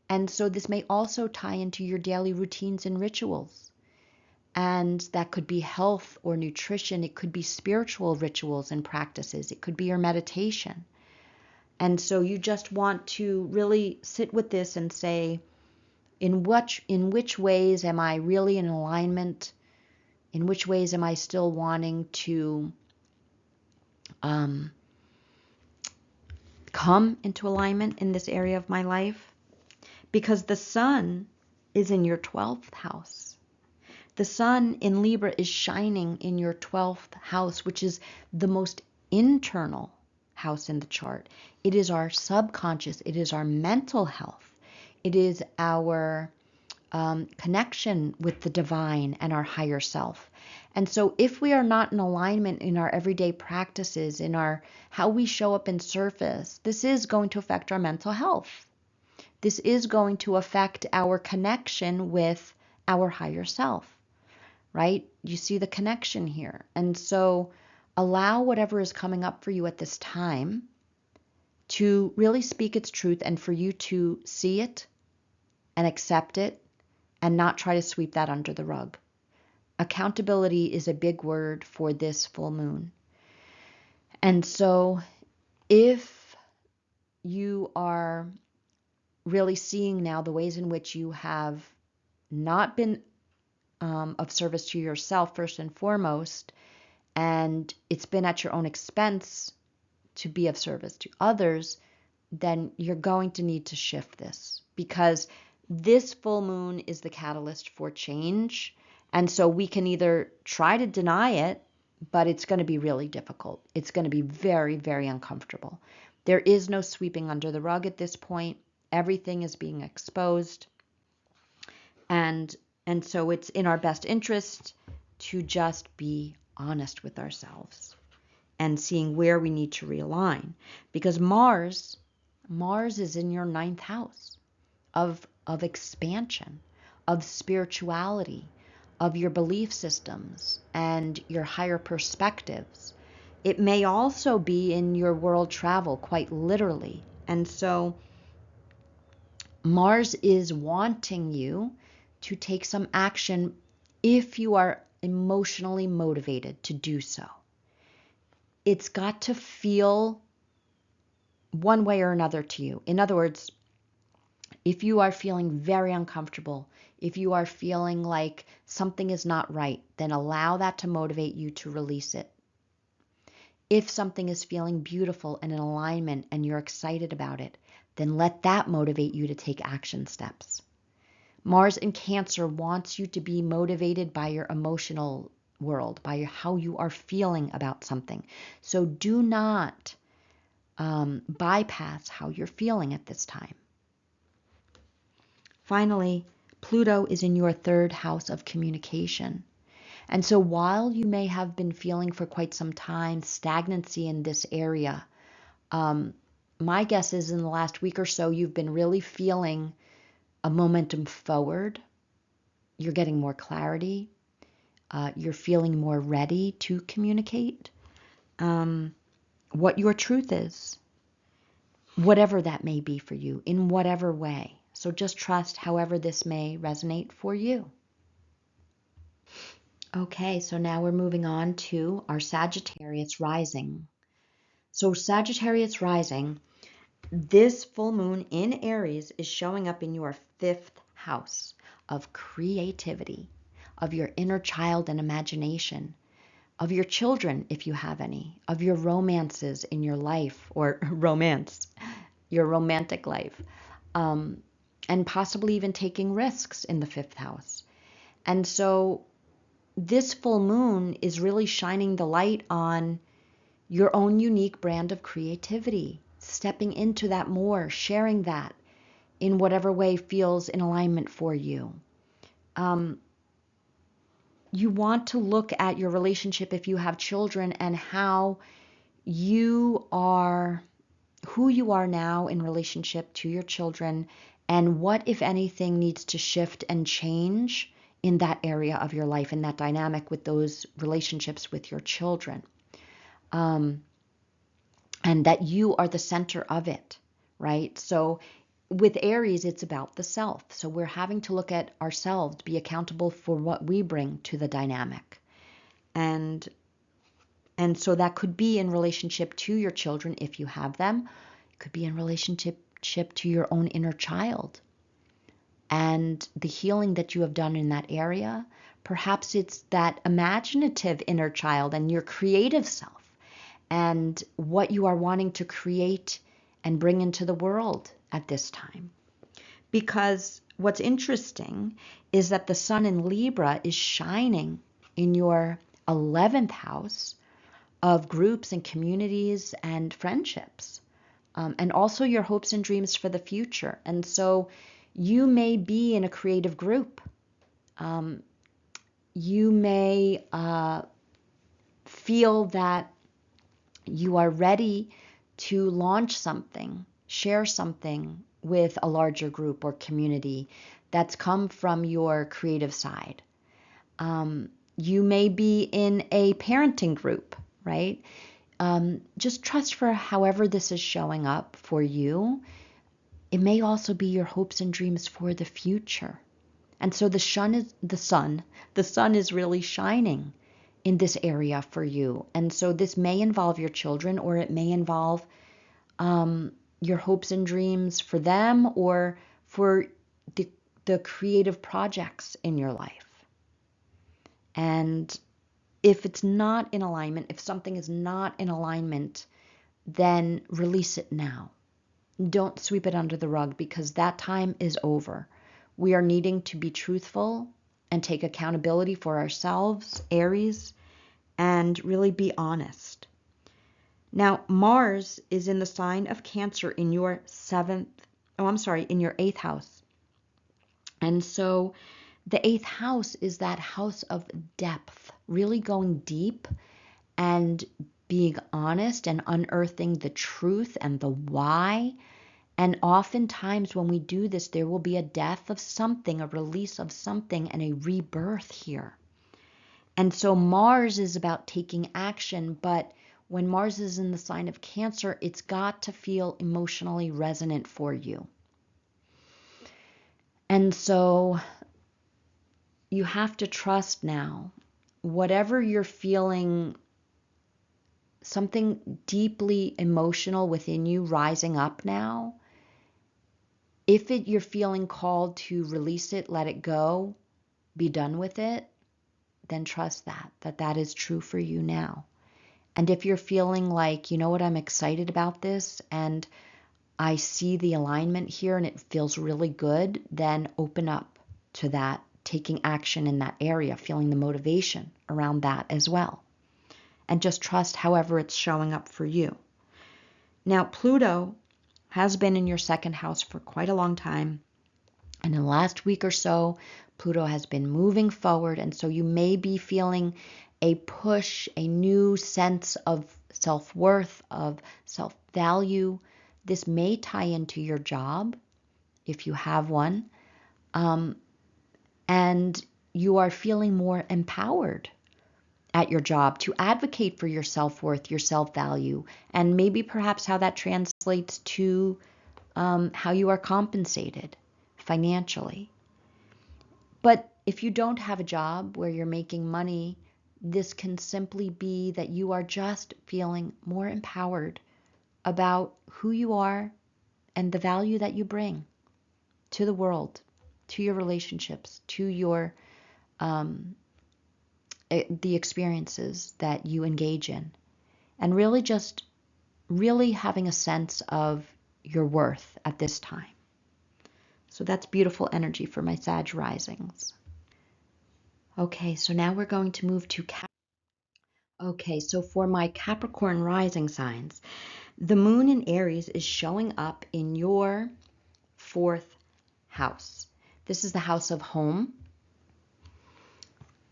And so this may also tie into your daily routines and rituals. And that could be health or nutrition. It could be spiritual rituals and practices. It could be your meditation. And so you just want to really sit with this and say, in which ways am I really in alignment? In which ways am I still wanting to come into alignment in this area of my life? Because the sun is in your 12th house. The sun in Libra is shining in your 12th house, which is the most internal house in the chart. It is our subconscious. It is our mental health. It is our connection with the divine and our higher self. And so if we are not in alignment in our everyday practices, in how we show up in service, this is going to affect our mental health. This is going to affect our connection with our higher self, right? You see the connection here. And so allow whatever is coming up for you at this time to really speak its truth, and for you to see it and accept it and not try to sweep that under the rug. Accountability is a big word for this full moon. And so if you are really seeing now the ways in which you have not been of service to yourself first and foremost, and it's been at your own expense to be of service to others, then you're going to need to shift this, because this full moon is the catalyst for change. And so we can either try to deny it but it's going to be really difficult. It's going to be very, very uncomfortable. There is no sweeping under the rug at this point. Everything is being exposed. And so it's in our best interest to just be honest with ourselves and seeing where we need to realign. Because Mars is in your ninth house of expansion, of spirituality, of your belief systems and your higher perspectives. It may also be in your world travel, quite literally. And so Mars is wanting you to take some action if you are emotionally motivated to do so. It's got to feel one way or another to you. In other words, if you are feeling very uncomfortable, if you are feeling like something is not right, then allow that to motivate you to release it. If something is feeling beautiful and in alignment and you're excited about it, then let that motivate you to take action steps. Mars in Cancer wants you to be motivated by your emotional world, by how you are feeling about something. So do not bypass how you're feeling at this time. Finally, Pluto is in your third house of communication. And so while you may have been feeling for quite some time stagnancy in this area, my guess is in the last week or so, you've been really feeling a momentum forward. You're getting more clarity. You're feeling more ready to communicate what your truth is, whatever that may be for you, in whatever way. So just trust however this may resonate for you. Okay, so now we're moving on to our Sagittarius rising. So Sagittarius rising, this full moon in Aries is showing up in your fifth house of creativity, of your inner child and imagination, of your children, if you have any, of your romances in your life, or romance, your romantic life, and possibly even taking risks in the fifth house. And so this full moon is really shining the light on your own unique brand of creativity, stepping into that more, sharing that in whatever way feels in alignment for you. You want to look at your relationship if you have children and how you are, who you are now in relationship to your children, and what, if anything, needs to shift and change in that area of your life, in that dynamic with those relationships with your children. And that you are the center of it, right? So with Aries, it's about the self. So we're having to look at ourselves, be accountable for what we bring to the dynamic. And so that could be in relationship to your children if you have them. It could be in relationship to your own inner child and the healing that you have done in that area. Perhaps it's that imaginative inner child and your creative self and what you are wanting to create and bring into the world at this time. Because what's interesting is that the sun in Libra is shining in your 11th house of groups and communities and friendships, and also your hopes and dreams for the future. And so you may be in a creative group. You may feel that you are ready to launch something, share something with a larger group or community that's come from your creative side. You may be in a parenting group, right? Just trust for however this is showing up for you. It may also be your hopes and dreams for the future. And so the sun is really shining in this area for you. And so this may involve your children, or it may involve your hopes and dreams for them, or for the creative projects in your life. And if it's not in alignment, if something is not in alignment, then release it now. Don't sweep it under the rug, because that time is over. We are needing to be truthful and take accountability for ourselves, Aries, and really be honest. Now, Mars is in the sign of Cancer in your in your 8th house. And so the 8th house is that house of depth, really going deep and being honest and unearthing the truth and the why. And oftentimes when we do this, there will be a death of something, a release of something, and a rebirth here. And so Mars is about taking action, but when Mars is in the sign of Cancer, it's got to feel emotionally resonant for you. And so you have to trust now, whatever you're feeling, something deeply emotional within you rising up now, if you're feeling called to release it, let it go, be done with it, then trust that is true for you now. And if you're feeling like, you know what, I'm excited about this and I see the alignment here and it feels really good, then open up to that, taking action in that area, feeling the motivation around that as well. And just trust however it's showing up for you. Now, Pluto has been in your 2nd house for quite a long time. And in the last week or so, Pluto has been moving forward. And so you may be feeling a push, a new sense of self-worth, of self-value. This may tie into your job, if you have one. And you are feeling more empowered at your job to advocate for your self-worth, your self-value, and maybe perhaps how that translates to how you are compensated financially. But if you don't have a job where you're making money, this can simply be that you are just feeling more empowered about who you are and the value that you bring to the world, to your relationships, to your the experiences that you engage in, and really just really having a sense of your worth at this time. So that's beautiful energy for my Sag risings. Okay, so now we're going to move to Okay, so for my Capricorn rising signs, the moon in Aries is showing up in your 4th house. This is the house of home.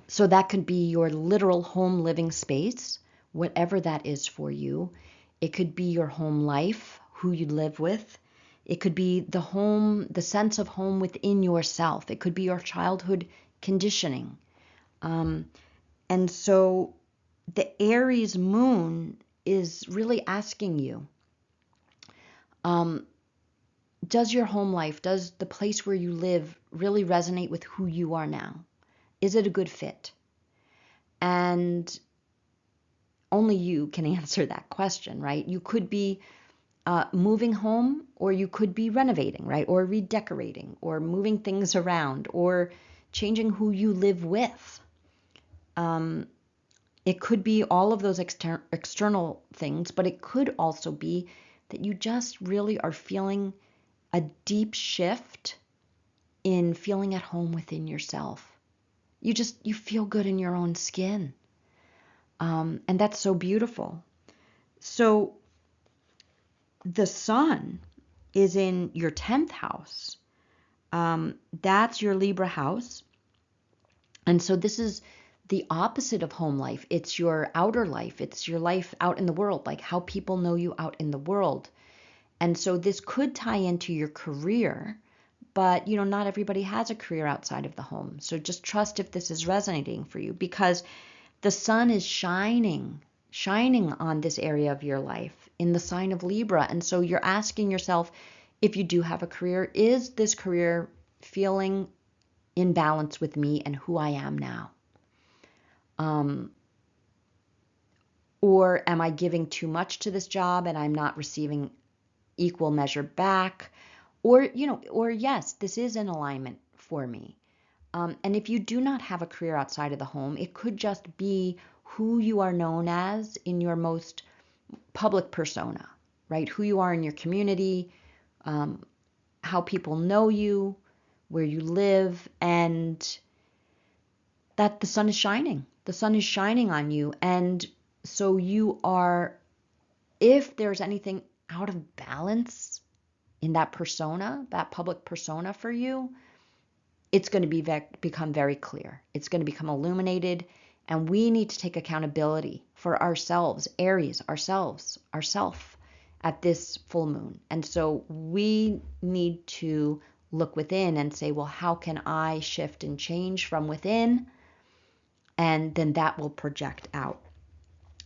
So that could be your literal home living space, whatever that is for you. It could be your home life, who you live with. It could be the home, the sense of home within yourself. It could be your childhood conditioning. And so the Aries moon is really asking you, does your home life, does the place where you live really resonate with who you are now? Is it a good fit? And only you can answer that question, right? You could be moving home, or you could be renovating, right? Or redecorating, or moving things around, or changing who you live with. It could be all of those external things, but it could also be that you just really are feeling a deep shift in feeling at home within yourself. You feel good in your own skin. And that's so beautiful. So the sun is in your 10th house. That's your Libra house. And so this is the opposite of home life. It's your outer life. It's your life out in the world, like how people know you out in the world. And so this could tie into your career, but not everybody has a career outside of the home. So just trust if this is resonating for you, because the sun is shining on this area of your life in the sign of Libra. And so you're asking yourself, if you do have a career, is this career feeling in balance with me and who I am now? Or am I giving too much to this job and I'm not receiving equal measure back? Or yes, this is in alignment for me. And if you do not have a career outside of the home, it could just be who you are known as in your most public persona, right? Who you are in your community, how people know you, where you live, and that the sun is shining. The sun is shining on you. And so you are, if there's anything out of balance in that persona, that public persona for you, it's going to become very clear. It's going to become illuminated, and we need to take accountability for ourselves, Aries, ourself at this full moon. And so we need to look within and say, well, how can I shift and change from within? And then that will project out.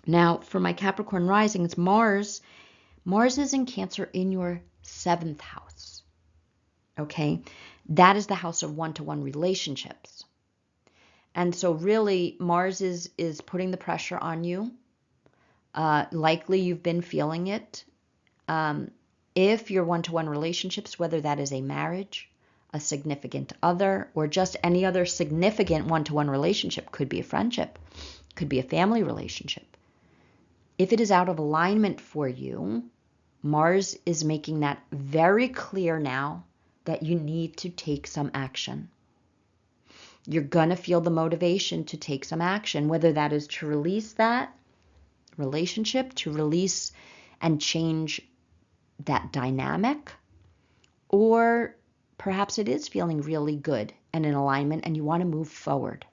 Now, for my Capricorn rising, it's Mars. Mars is in Cancer in your 7th house. Okay? That is the house of one-to-one relationships. And so really, Mars is putting the pressure on you. Likely you've been feeling it. If your one-to-one relationships, whether that is a marriage, a significant other, or just any other significant one-to-one relationship, could be a friendship, could be a family relationship. If it is out of alignment for you, Mars is making that very clear now that you need to take some action. You're going to feel the motivation to take some action, whether that is to release that relationship, to release and change that dynamic, or perhaps it is feeling really good and in alignment and you want to move forward.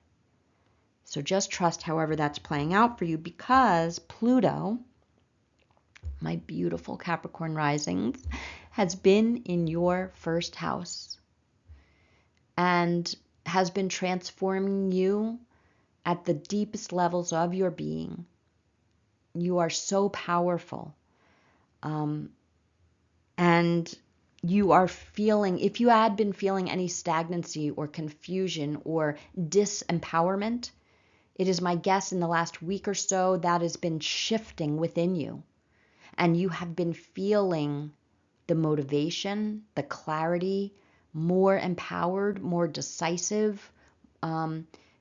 So just trust however that's playing out for you, because Pluto, my beautiful Capricorn risings, has been in your 1st house and has been transforming you at the deepest levels of your being. You are so powerful. And you are feeling, if you had been feeling any stagnancy or confusion or disempowerment, it is my guess in the last week or so that has been shifting within you. And you have been feeling the motivation, the clarity, more empowered, more decisive,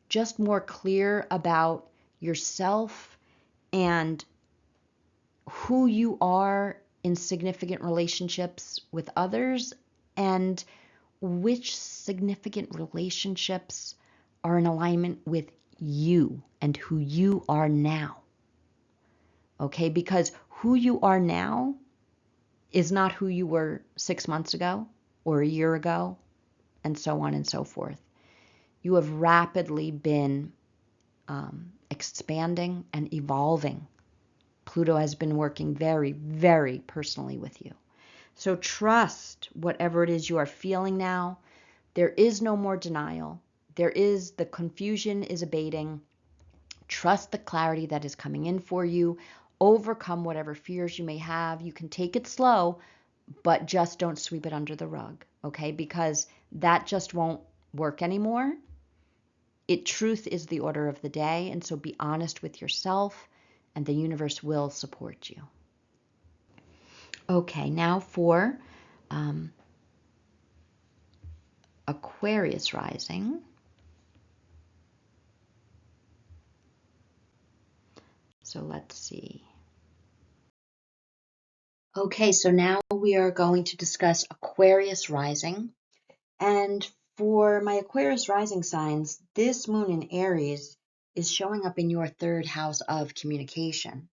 just more clear about yourself and who you are in significant relationships with others, and which significant relationships are in alignment with you and who you are now. Okay, because who you are now is not who you were 6 months ago or a year ago, and so on and so forth. You have rapidly been expanding and evolving. Pluto has been working very, very personally with you. So trust whatever it is you are feeling now. There is no more denial. The confusion is abating. Trust the clarity that is coming in for you. Overcome whatever fears you may have. You can take it slow, but just don't sweep it under the rug, okay? Because that just won't work anymore. Truth is the order of the day, and so be honest with yourself, and the universe will support you. Okay, now for Aquarius rising. So let's see. Okay, so now we are going to discuss Aquarius rising. And for my Aquarius rising signs, this moon in Aries is showing up in your 3rd house of communication.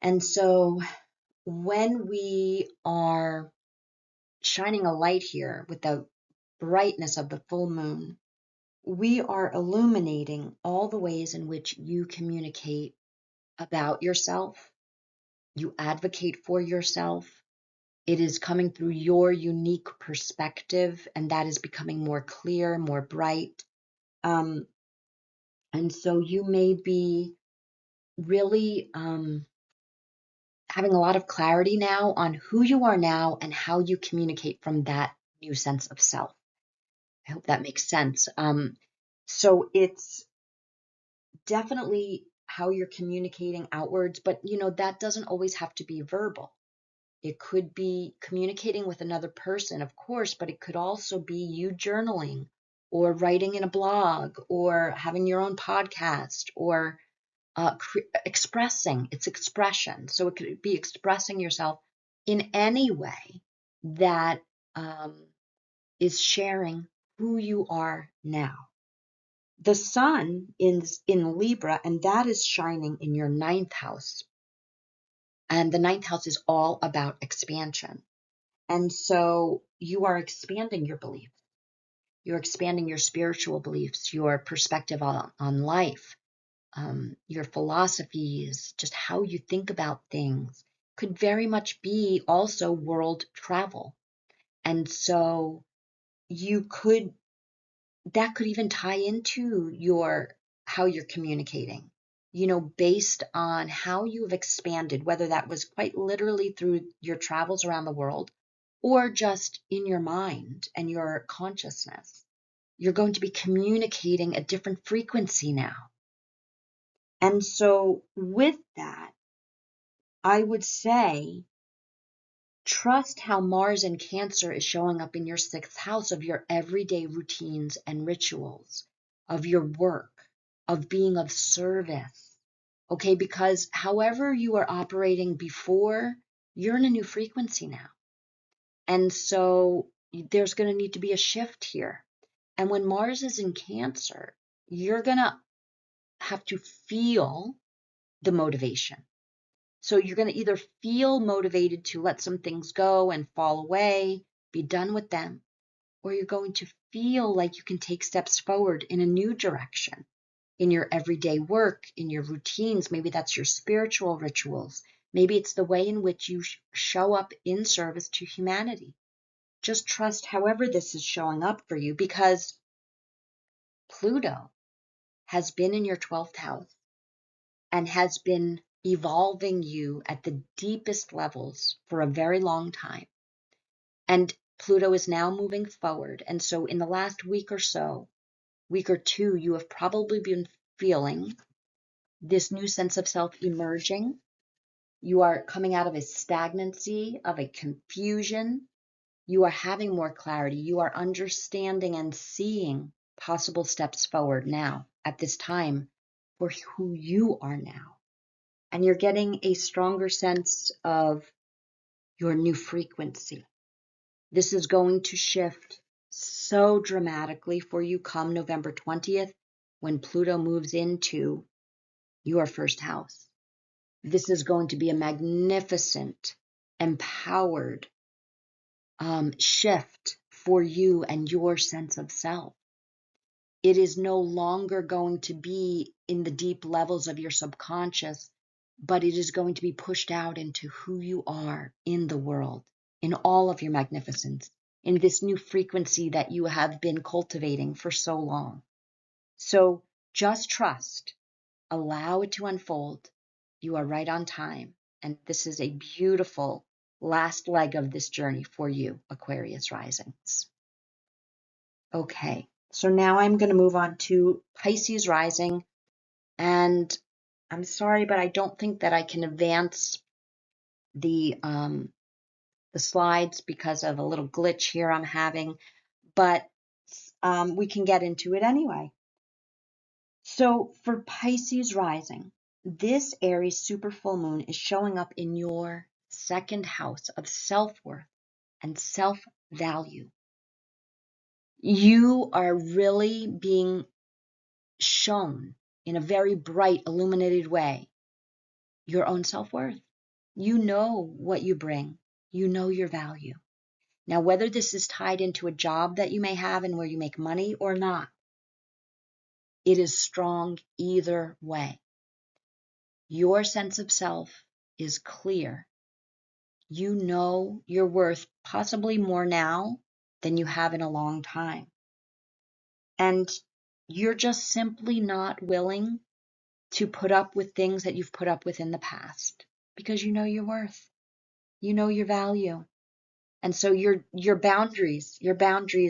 And so when we are shining a light here with the brightness of the full moon, we are illuminating all the ways in which you communicate about yourself, you advocate for yourself. It is coming through your unique perspective, and that is becoming more clear, more bright. And so you may be really having a lot of clarity now on who you are now and how you communicate from that new sense of self. I hope that makes sense. So it's definitely how you're communicating outwards, but that doesn't always have to be verbal. It could be communicating with another person, of course, but it could also be you journaling or writing in a blog or having your own podcast or expressing. It's expression. So it could be expressing yourself in any way that is sharing who you are now. The sun is in Libra, and that is shining in your ninth house. And the ninth house is all about expansion. And so you are expanding your beliefs. You're expanding your spiritual beliefs, your perspective on life, your philosophies, just how you think about things. Could very much be also world travel. And so that could even tie into how you're communicating, based on how you have expanded, whether that was quite literally through your travels around the world or just in your mind and your consciousness. You're going to be communicating a different frequency now. And so with that, I would say, trust how Mars in Cancer is showing up in your sixth house of your everyday routines and rituals, of your work, of being of service. Okay, because however you are operating before, you're in a new frequency now. And so there's going to need to be a shift here. And when Mars is in Cancer, you're going to have to feel the motivation. So you're going to either feel motivated to let some things go and fall away, be done with them, or you're going to feel like you can take steps forward in a new direction in your everyday work, in your routines. Maybe that's your spiritual rituals. Maybe it's the way in which you show up in service to humanity. Just trust however this is showing up for you, because Pluto has been in your 12th house and has been evolving you at the deepest levels for a very long time. And Pluto is now moving forward. And so in the last week or two, you have probably been feeling this new sense of self emerging. You are coming out of a stagnancy, of a confusion. You are having more clarity. You are understanding and seeing possible steps forward now at this time for who you are now. And you're getting a stronger sense of your new frequency. This is going to shift so dramatically for you come November 20th, when Pluto moves into your first house. This is going to be a magnificent, empowered shift for you and your sense of self. It is no longer going to be in the deep levels of your subconscious, but it is going to be pushed out into who you are in the world, in all of your magnificence, in this new frequency that you have been cultivating for so long. So just trust, allow it to unfold. You are right on time. And this is a beautiful last leg of this journey for you, Aquarius risings. Okay, so now I'm going to move on to Pisces rising. And I'm sorry, but I don't think that I can advance the slides because of a little glitch here I'm having, but we can get into it anyway. So for Pisces rising, this Aries super full moon is showing up in your second house of self-worth and self-value. You are really being shown in a very bright, illuminated way your own self-worth. You know what you bring. You know your value. Now, whether this is tied into a job that you may have and where you make money or not, it is strong either way. Your sense of self is clear. You know your worth, possibly more now than you have in a long time. And you're just simply not willing to put up with things that you've put up with in the past, because you know your worth. You know your value. And so your boundaries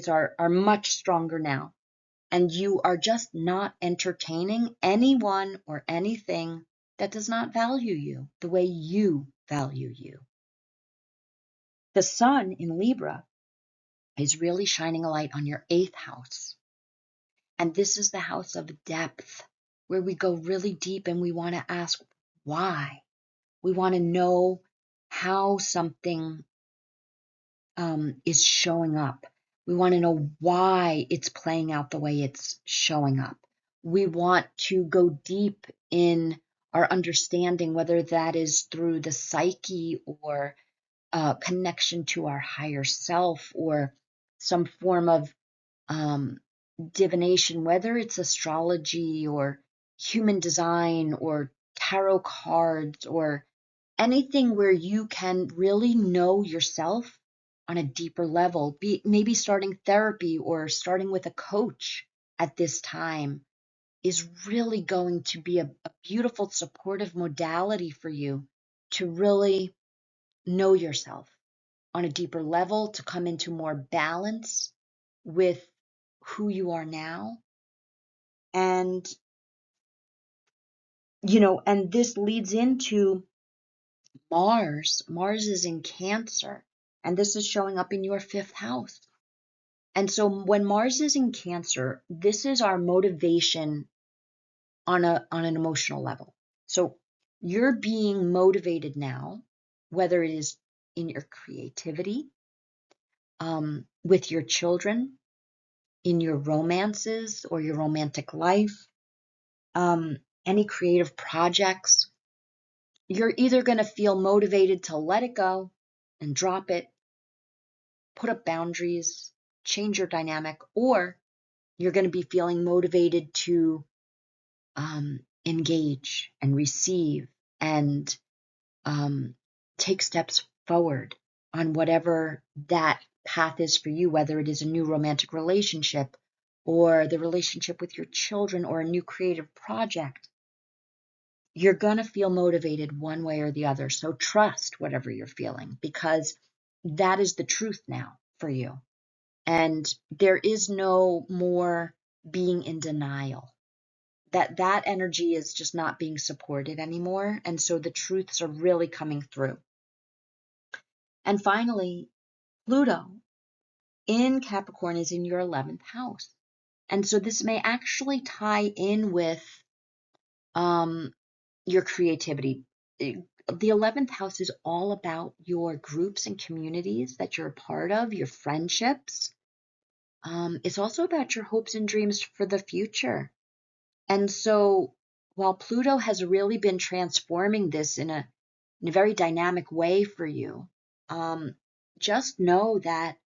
are much stronger now. And you are just not entertaining anyone or anything that does not value you the way you value you. The sun in Libra is really shining a light on your 8th house. And this is the house of depth, where we go really deep and we want to ask why. We want to know how something is showing up. We want to know why it's playing out the way it's showing up. We want to go deep in our understanding, whether that is through the psyche or connection to our higher self or some form of divination, whether it's astrology or human design or tarot cards or anything where you can really know yourself on a deeper level, maybe starting therapy or starting with a coach at this time is really going to be a beautiful supportive modality for you to really know yourself on a deeper level, to come into more balance with who you are now. And, and this leads into Mars. Mars is in Cancer, and this is showing up in your fifth house. And so when Mars is in Cancer, this is our motivation on an emotional level. So you're being motivated now, whether it is in your creativity, with your children, in your romances or your romantic life, any creative projects. You're either going to feel motivated to let it go and drop it, put up boundaries, change your dynamic, or you're going to be feeling motivated to engage and receive and take steps forward on whatever that path is for you, whether it is a new romantic relationship or the relationship with your children or a new creative project. You're going to feel motivated one way or the other. So trust whatever you're feeling, because that is the truth now for you. And there is no more being in denial. That energy is just not being supported anymore. And so the truths are really coming through. And finally, Pluto in Capricorn is in your 11th house. And so this may actually tie in with your creativity. The 11th house is all about your groups and communities that you're a part of, your friendships. It's also about your hopes and dreams for the future. And so while Pluto has really been transforming this in a very dynamic way for you, just know that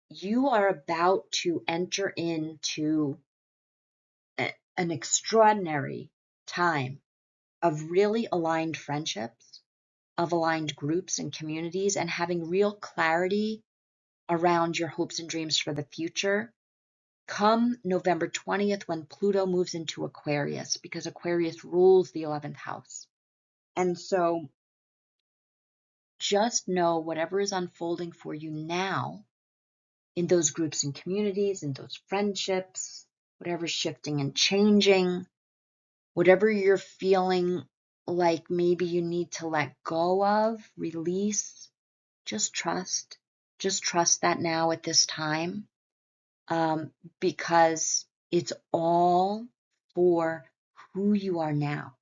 you are about to enter into an extraordinary time of really aligned friendships, of aligned groups and communities, and having real clarity around your hopes and dreams for the future come November 20th, when Pluto moves into Aquarius, because Aquarius rules the 11th house. And so just know whatever is unfolding for you now in those groups and communities, in those friendships, whatever's shifting and changing, whatever you're feeling like maybe you need to let go of, release, just trust. Just trust that now at this time, because it's all for who you are now,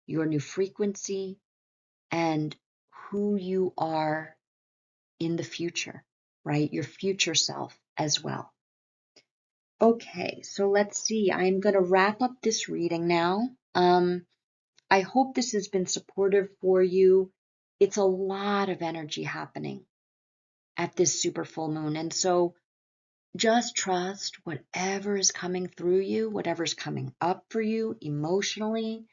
your new frequency, and who you are in the future, right? Your future self as well. Okay, so let's see. I'm going to wrap up this reading now. I hope this has been supportive for you. It's a lot of energy happening at this super full moon. And so just trust whatever is coming through you, whatever's coming up for you emotionally,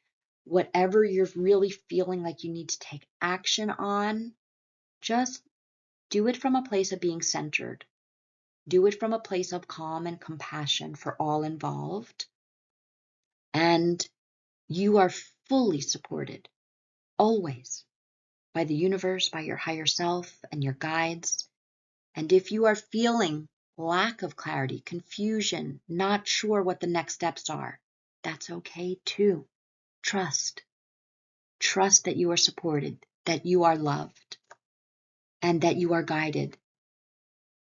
whatever you're really feeling like you need to take action on. Just do it from a place of being centered. Do it from a place of calm and compassion for all involved. And you are fully supported, always, by the universe, by your higher self and your guides. And if you are feeling lack of clarity, confusion, not sure what the next steps are, that's okay too. Trust. Trust that you are supported, that you are loved, and that you are guided.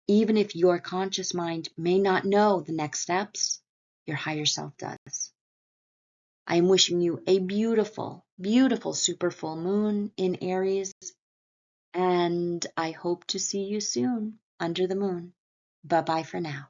Even if your conscious mind may not know the next steps, your higher self does. I am wishing you a beautiful, beautiful super full moon in Aries, and I hope to see you soon under the moon. Bye-bye for now.